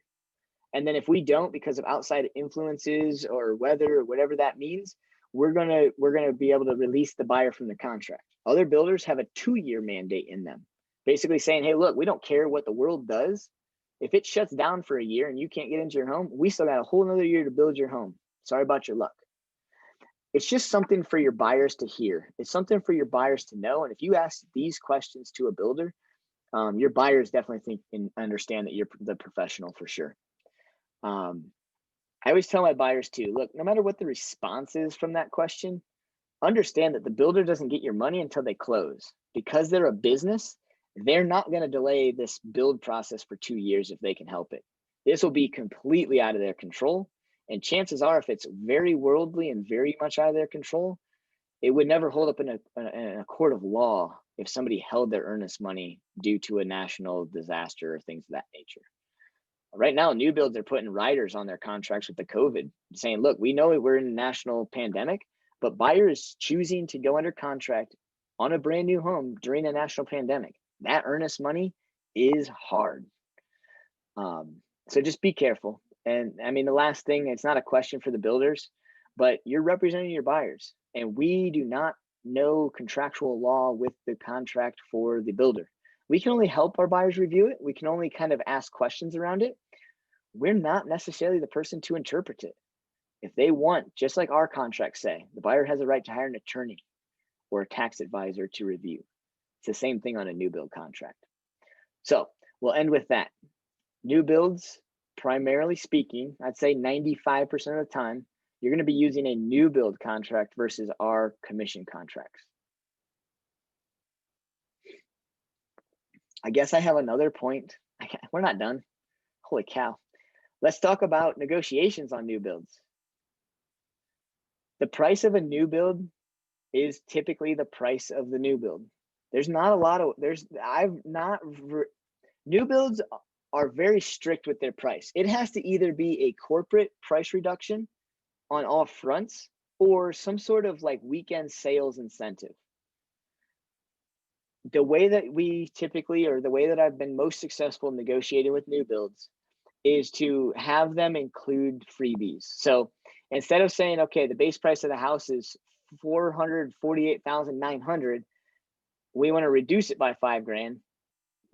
And then if we don't, because of outside influences or weather or whatever that means, we're gonna be able to release the buyer from the contract. Other builders have a 2-year mandate in them, basically saying, hey, look, we don't care what the world does. If it shuts down for a year and you can't get into your home, we still got a whole another year to build your home. Sorry about your luck. It's just something for your buyers to hear. It's something for your buyers to know. And if you ask these questions to a builder, your buyers definitely think and understand that you're the professional for sure. I always tell my buyers too, look, no matter what the response is from that question, understand that the builder doesn't get your money until they close. Because they're a business, they're not going to delay this build process for 2 years if they can help it. This will be completely out of their control. And chances are, if it's very worldly and very much out of their control, it would never hold up in a court of law if somebody held their earnest money due to a national disaster or things of that nature. Right now, new builds are putting riders on their contracts with the COVID, saying, look, we know we're in a national pandemic, but buyers choosing to go under contract on a brand new home during a national pandemic, that earnest money is hard. So just be careful. And I mean, the last thing, it's not a question for the builders, but you're representing your buyers. And we do not know contractual law with the contract for the builder. We can only help our buyers review it. We can only kind of ask questions around it. We're not necessarily the person to interpret it. If they want, just like our contracts say, the buyer has a right to hire an attorney or a tax advisor to review. It's the same thing on a new build contract. So we'll end with that. New builds, primarily speaking, I'd say 95% of the time, you're going to be using a new build contract versus our commission contracts. I guess I have another point. We're not done. Holy cow. Let's talk about negotiations on new builds. The price of a new build is typically the price of the new build. There's not a lot of, new builds are very strict with their price. It has to either be a corporate price reduction on all fronts or some sort of like weekend sales incentive. The way that we typically, or the way that I've been most successful negotiating with new builds, is to have them include freebies. So instead of saying, okay, the base price of the house is $448,900, we want to reduce it by $5,000.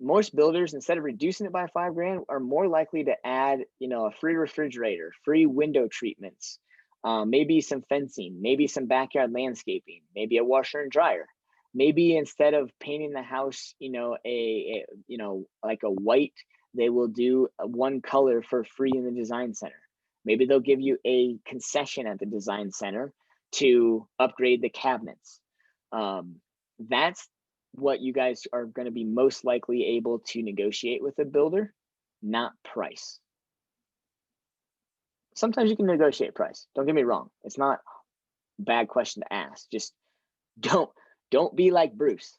Most builders, instead of reducing it by $5,000, are more likely to add, a free refrigerator, free window treatments, maybe some fencing, maybe some backyard landscaping, maybe a washer and dryer. Maybe instead of painting the house, like a white, they will do one color for free in the design center. Maybe they'll give you a concession at the design center to upgrade the cabinets. That's what you guys are going to be most likely able to negotiate with a builder, not price. Sometimes you can negotiate price. Don't get me wrong. It's not a bad question to ask. Just don't be like Bruce.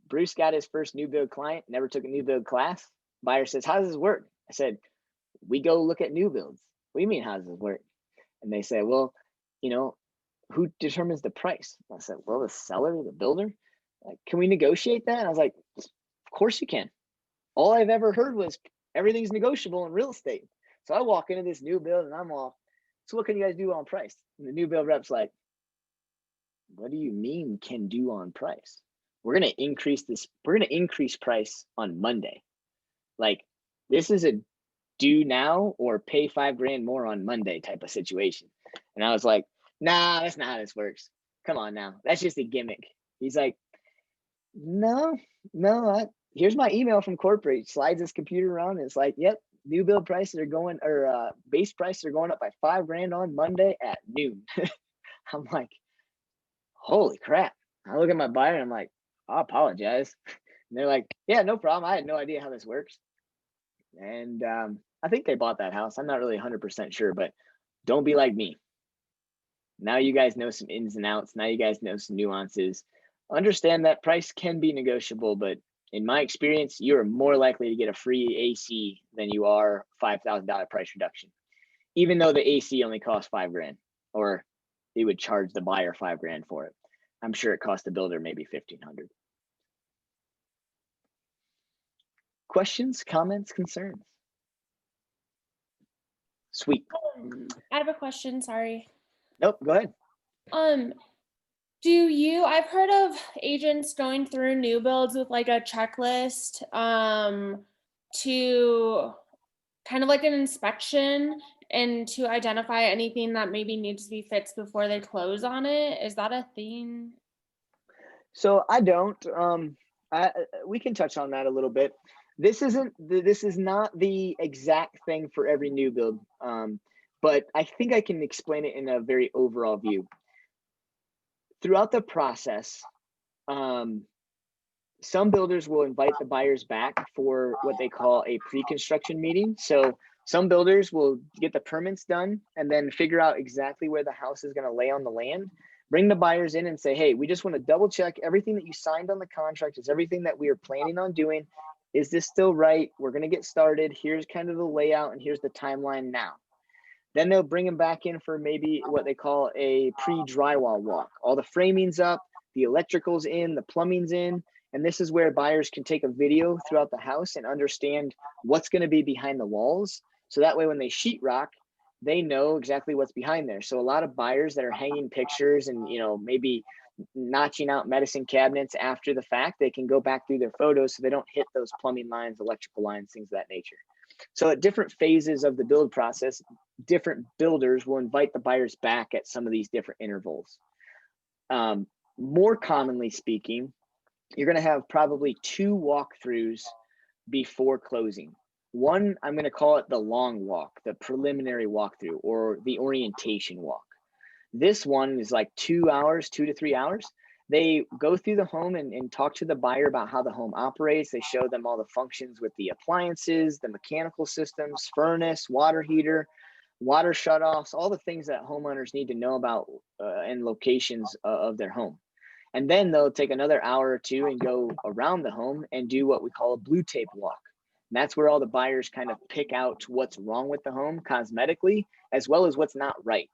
Bruce got his first new build client, never took a new build class. Buyer says, how does this work? I said, we go look at new builds. What do you mean, how does this work? And they say, well, who determines the price? I said, well, the seller, the builder. Like, can we negotiate that? And I was like, of course you can. All I've ever heard was everything's negotiable in real estate. So I walk into this new build and I'm all, so what can you guys do on price? And the new build rep's like, what do you mean can do on price? We're going to increase this. We're going to increase price on Monday. Like, this is a do now or pay $5,000 more on Monday type of situation. And I was like, nah, that's not how this works. Come on now. That's just a gimmick. He's like, no, here's my email from corporate. He slides his computer around and it's like, yep, new build prices are going, or base prices are going up by $5,000 on Monday at noon. I'm like, holy crap. I look at my buyer and I'm like, I apologize. And they're like, yeah, no problem. I had no idea how this works. And I think they bought that house. I'm not really 100% sure, but don't be like me. Now you guys know some ins and outs. Now you guys know some nuances. Understand that price can be negotiable, but In my experience, you are more likely to get a free AC than you are $5,000 price reduction, even though the AC only costs $5,000, or they would charge the buyer $5,000 for it. I'm sure it cost the builder maybe $1,500. Questions, comments, concerns? Sweet. I have a question, sorry. Nope, go ahead. I've heard of agents going through new builds with like a checklist to kind of like an inspection and to identify anything that maybe needs to be fixed before they close on it. Is that a thing? So I don't. We can touch on that a little bit. This is not the exact thing for every new build, but I think I can explain it in a very overall view. Throughout the process, some builders will invite the buyers back for what they call a pre-construction meeting. So some builders will get the permits done and then figure out exactly where the house is going to lay on the land, bring the buyers in and say, hey, we just want to double check everything that you signed on the contract is everything that we are planning on doing. Is this still right? We're going to get started. Here's kind of the layout and here's the timeline now. Then they'll bring them back in for maybe what they call a pre-drywall walk. All the framing's up, the electrical's in, the plumbing's in, and this is where buyers can take a video throughout the house and understand what's going to be behind the walls. So that way when they sheetrock, they know exactly what's behind there. So a lot of buyers that are hanging pictures and, you know, maybe notching out medicine cabinets after the fact, they can go back through their photos so they don't hit those plumbing lines, electrical lines, things of that nature. So at different phases of the build process, different builders will invite the buyers back at some of these different intervals. More commonly speaking, you're going to have probably 2 walkthroughs before closing. One, I'm going to call it the long walk, the preliminary walkthrough, or the orientation walk. This one is like 2 hours, 2 to 3 hours. They go through the home and talk to the buyer about how the home operates. They show them all the functions with the appliances, the mechanical systems, furnace, water heater, water shutoffs, all the things that homeowners need to know about and locations of their home. And then they'll take another hour or 2 and go around the home and do what we call a blue tape walk. And that's where all the buyers kind of pick out what's wrong with the home cosmetically, as well as what's not right.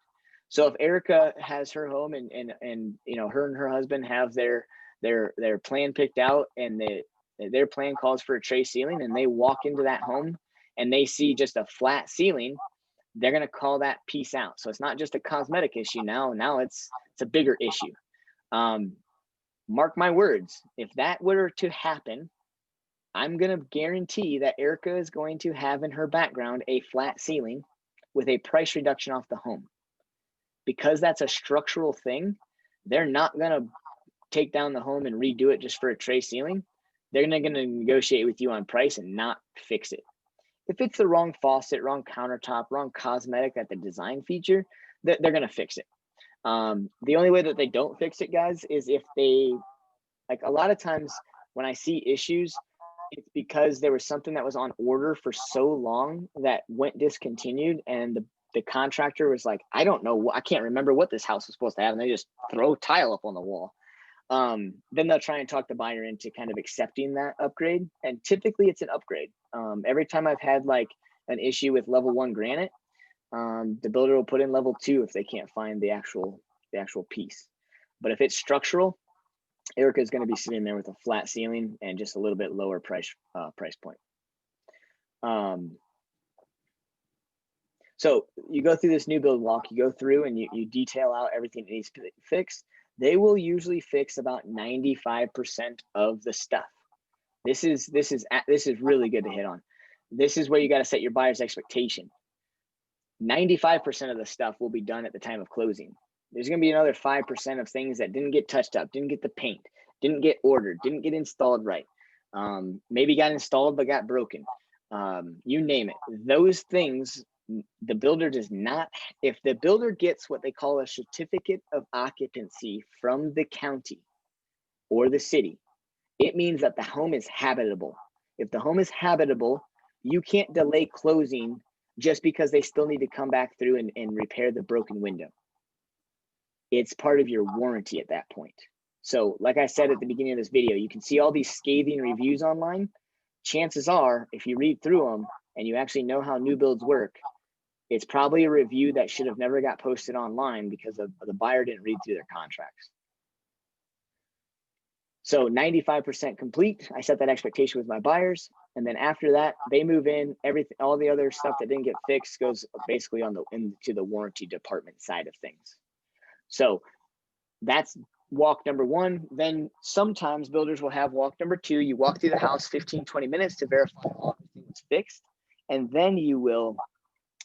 So if Erica has her home and you know, her and her husband have their plan picked out and their plan calls for a tray ceiling, and they walk into that home and they see just a flat ceiling, they're going to call that piece out. So it's not just a cosmetic issue now it's a bigger issue. Mark my words, if that were to happen, I'm going to guarantee that Erica is going to have in her background a flat ceiling with a price reduction off the home. Because that's a structural thing, they're not going to take down the home and redo it just for a tray ceiling. They're going to negotiate with you on price and not fix it. If it's the wrong faucet, wrong countertop, wrong cosmetic at the design feature, they're going to fix it. The only way that they don't fix it, guys, is if they, like a lot of times when I see issues, it's because there was something that was on order for so long that went discontinued, and the contractor was like, I don't know, I can't remember what this house was supposed to have, and they just throw tile up on the wall. Then they'll try and talk the buyer into kind of accepting that upgrade, and typically it's an upgrade. Every time I've had like an issue with level 1 granite, the builder will put in level 2 if they can't find the actual piece. But if it's structural, Erica is going to be sitting there with a flat ceiling and just a little bit lower price point. So you go through this new build walk, you go through and you detail out everything that needs to be fixed. They will usually fix about 95% of the stuff. This is really good to hit on. This is where you got to set your buyer's expectation. 95% of the stuff will be done at the time of closing. There's going to be another 5% of things that didn't get touched up, didn't get the paint, didn't get ordered, didn't get installed right. Maybe got installed but got broken. You name it. Those things, the builder does not, if the builder gets what they call a certificate of occupancy from the county or the city, it means that the home is habitable. If the home is habitable, you can't delay closing just because they still need to come back through and repair the broken window. It's part of your warranty at that point. So like I said at the beginning of this video, you can see all these scathing reviews online. Chances are, if you read through them and you actually know how new builds work, it's probably a review that should have never got posted online because the buyer didn't read through their contracts. So 95% complete. I set that expectation with my buyers. And then after that, they move in, everything, all the other stuff that didn't get fixed goes basically into the warranty department side of things. So that's walk number one. Then sometimes builders will have walk number two. You walk through the house 15, 20 minutes to verify everything is fixed. And then you will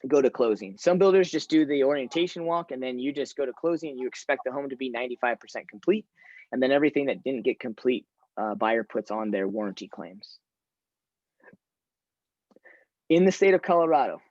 go to closing. Some builders just do the orientation walk and then you just go to closing and you expect the home to be 95% complete. And then everything that didn't get complete, buyer puts on their warranty claims. In the state of Colorado,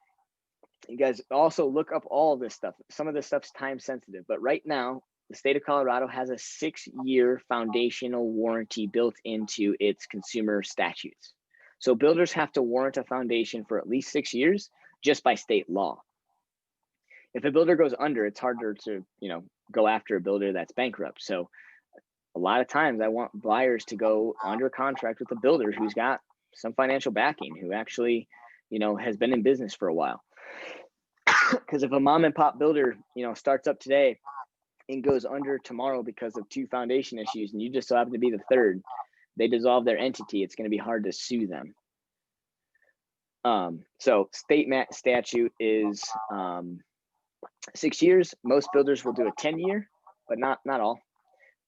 you guys also look up all of this stuff. Some of this stuff's time sensitive, but right now, the state of Colorado has a 6-year foundational warranty built into its consumer statutes. So builders have to warrant a foundation for at least 6 years just by state law. If a builder goes under, it's harder to, go after a builder that's bankrupt. So a lot of times I want buyers to go under contract with a builder who's got some financial backing, who actually, has been in business for a while. Because if a mom and pop builder, starts up today and goes under tomorrow because of 2 foundation issues, and you just so happen to be the third, they dissolve their entity, it's going to be hard to sue them. So state statute is 6 years. Most builders will do a 10-year, but not all.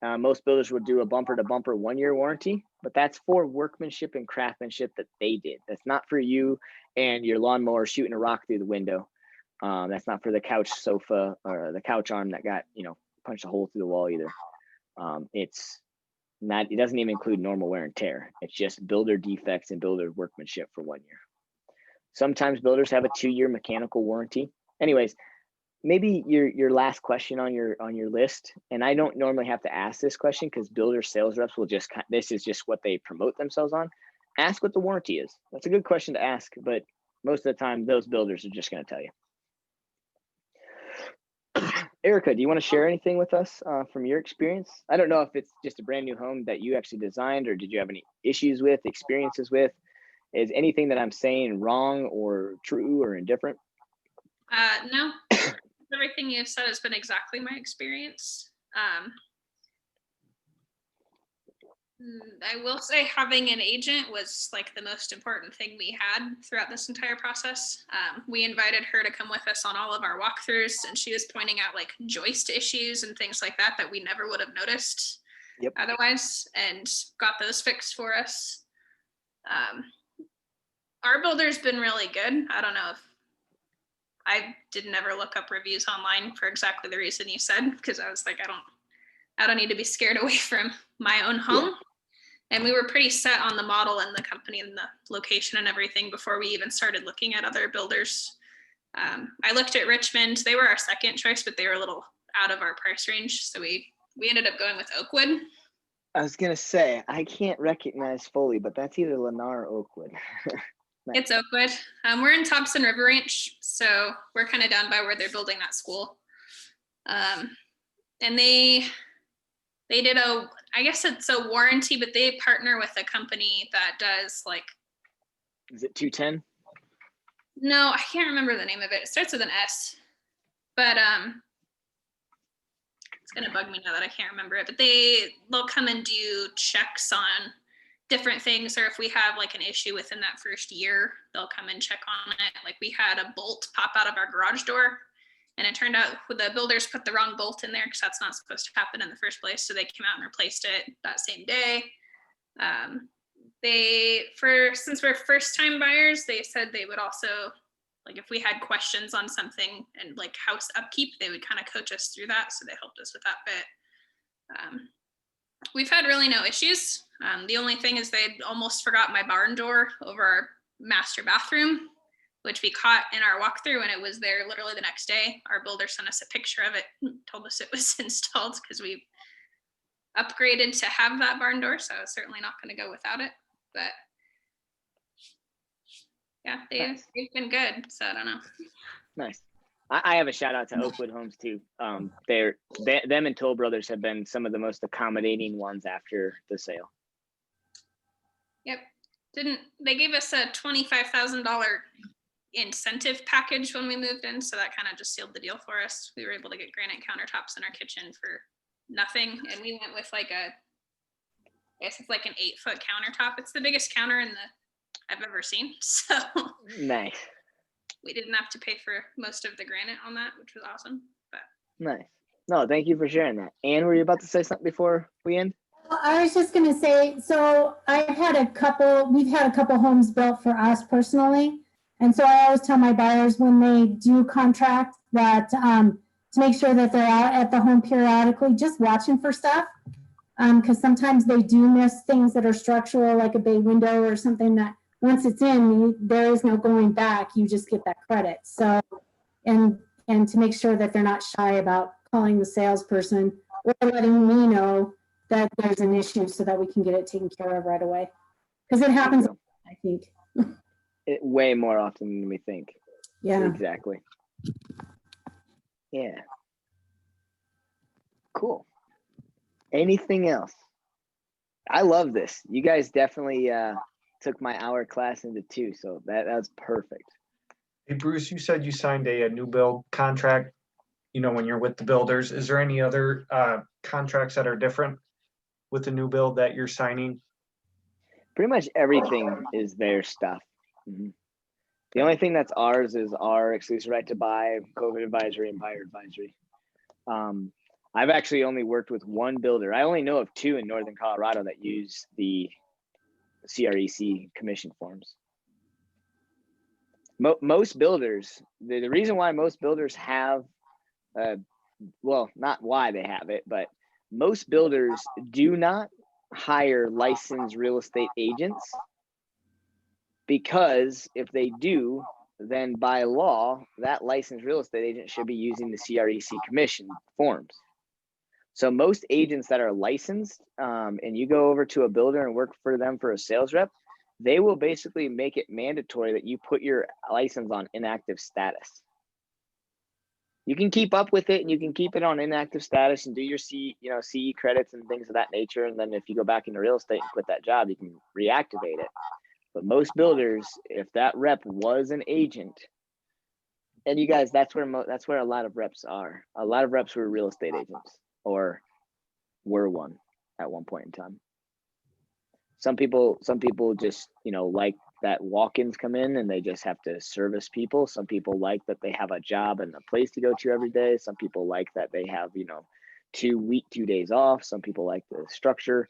Most builders would do a bumper to bumper 1-year warranty, but that's for workmanship and craftsmanship that they did. That's not for you and your lawnmower shooting a rock through the window. That's not for the couch sofa or the couch arm that got, punched a hole through the wall either. It doesn't even include normal wear and tear. It's just builder defects and builder workmanship for 1 year. Sometimes builders have a 2-year mechanical warranty. Anyways, maybe your last question on your list, and I don't normally have to ask this question because builder sales reps will this is just what they promote themselves on. Ask what the warranty is. That's a good question to ask, but most of the time those builders are just going to tell you. Erica, do you want to share anything with us from your experience? I don't know if it's just a brand new home that you actually designed, or did you have any issues with, experiences with? Is anything that I'm saying wrong or true or indifferent? No, everything you've said has been exactly my experience. I will say having an agent was like the most important thing we had throughout this entire process. We invited her to come with us on all of our walkthroughs, and she was pointing out like joist issues and things like that we never would have noticed otherwise, and got those fixed for us. Our builder's been really good. I don't know if I didn't ever look up reviews online for exactly the reason you said, because I was like, I don't need to be scared away from my own home. Yeah. And we were pretty set on the model and the company and the location and everything before we even started looking at other builders. I looked at Richmond. They were our second choice, but they were a little out of our price range. So we ended up going with Oakwood. I was going to say, I can't recognize fully, but that's either Lennar or Oakwood. Nice. It's Oakwood. We're in Thompson River Ranch, so we're kind of down by where they're building that school. And they did I guess it's a warranty, but they partner with a company that does like. Is it 210? No, I can't remember the name of it. It starts with an S, but it's gonna bug me now that I can't remember it. But they'll come and do checks on different things, or if we have like an issue within that first year, they'll come and check on it. Like we had a bolt pop out of our garage door, and it turned out the builders put the wrong bolt in there because that's not supposed to happen in the first place. So they came out and replaced it that same day. Since we're first time buyers, they said they would also, like if we had questions on something and like house upkeep, they would kind of coach us through that. So they helped us with that bit. We've had really no issues. The only thing is they almost forgot my barn door over our master bathroom, which we caught in our walkthrough, and it was there literally the next day. Our builder sent us a picture of it, told us it was installed because we upgraded to have that barn door. So I was certainly not going to go without it, but yeah, they've been good. So I don't know. Nice. I have a shout out to Oakwood Homes too. Them and Toll Brothers have been some of the most accommodating ones after the sale. Yep. They gave us a $25,000 incentive package when we moved in, so that kind of just sealed the deal for us. We were able to get granite countertops in our kitchen for nothing, and we went with like I guess it's like an 8-foot countertop. It's the biggest counter I've ever seen, so Nice. we didn't have to pay for most of the granite on that, which was awesome. But Nice. No, thank you for sharing that. Anne, were you about to say something before we end? Well, I was just gonna say, so we've had a couple homes built for us personally. And so I always tell my buyers when they do contract that, to make sure that they're out at the home periodically, just watching for stuff. Because sometimes they do miss things that are structural, like a bay window or something that once it's in, there is no going back. You just get that credit. So, and to make sure that they're not shy about calling the salesperson or letting me know that there's an issue so that we can get it taken care of right away. Because it happens, I think. Way more often than we think. Yeah. Exactly. Yeah. Cool. Anything else? I love this. You guys definitely took my hour class into 2, so that's perfect. Hey, Bruce, you said you signed a new build contract, when you're with the builders. Is there any other contracts that are different with the new build that you're signing? Pretty much everything is their stuff. Mhm. The only thing that's ours is our exclusive right to buy, COVID advisory, and buyer advisory. I've actually only worked with one builder. I only know of 2 in Northern Colorado that use the CREC commission forms. Most builders, the reason why most builders have, well, not why they have it, but most builders do not hire licensed real estate agents, because if they do, then by law, that licensed real estate agent should be using the CREC commission forms. So most agents that are licensed, and you go over to a builder and work for them for a sales rep, they will basically make it mandatory that you put your license on inactive status. You can keep up with it and you can keep it on inactive status and do your CE credits and things of that nature. And then if you go back into real estate and quit that job, you can reactivate it. But most builders, if that rep was an agent, and you guys, that's where a lot of reps are. A lot of reps were real estate agents or were one at one point in time. Some people just, like that walk-ins come in and they just have to service people. Some people like that they have a job and a place to go to every day. Some people like that they have, 2 days off. Some people like the structure,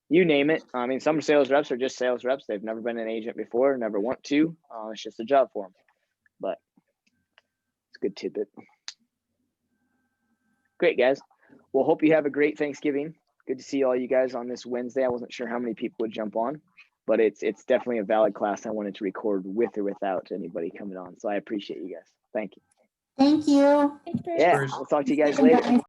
you name it. I mean, some sales reps are just sales reps. They've never been an agent before, never want to. It's just a job for them, but it's a good tidbit. Great, guys. Well, hope you have a great Thanksgiving. Good to see all you guys on this Wednesday. I wasn't sure how many people would jump on, but it's definitely a valid class. I wanted to record with or without anybody coming on. So I appreciate you guys. Thank you. Thank you. Thanks, Bruce. Yeah, Bruce. we'll talk to you guys later.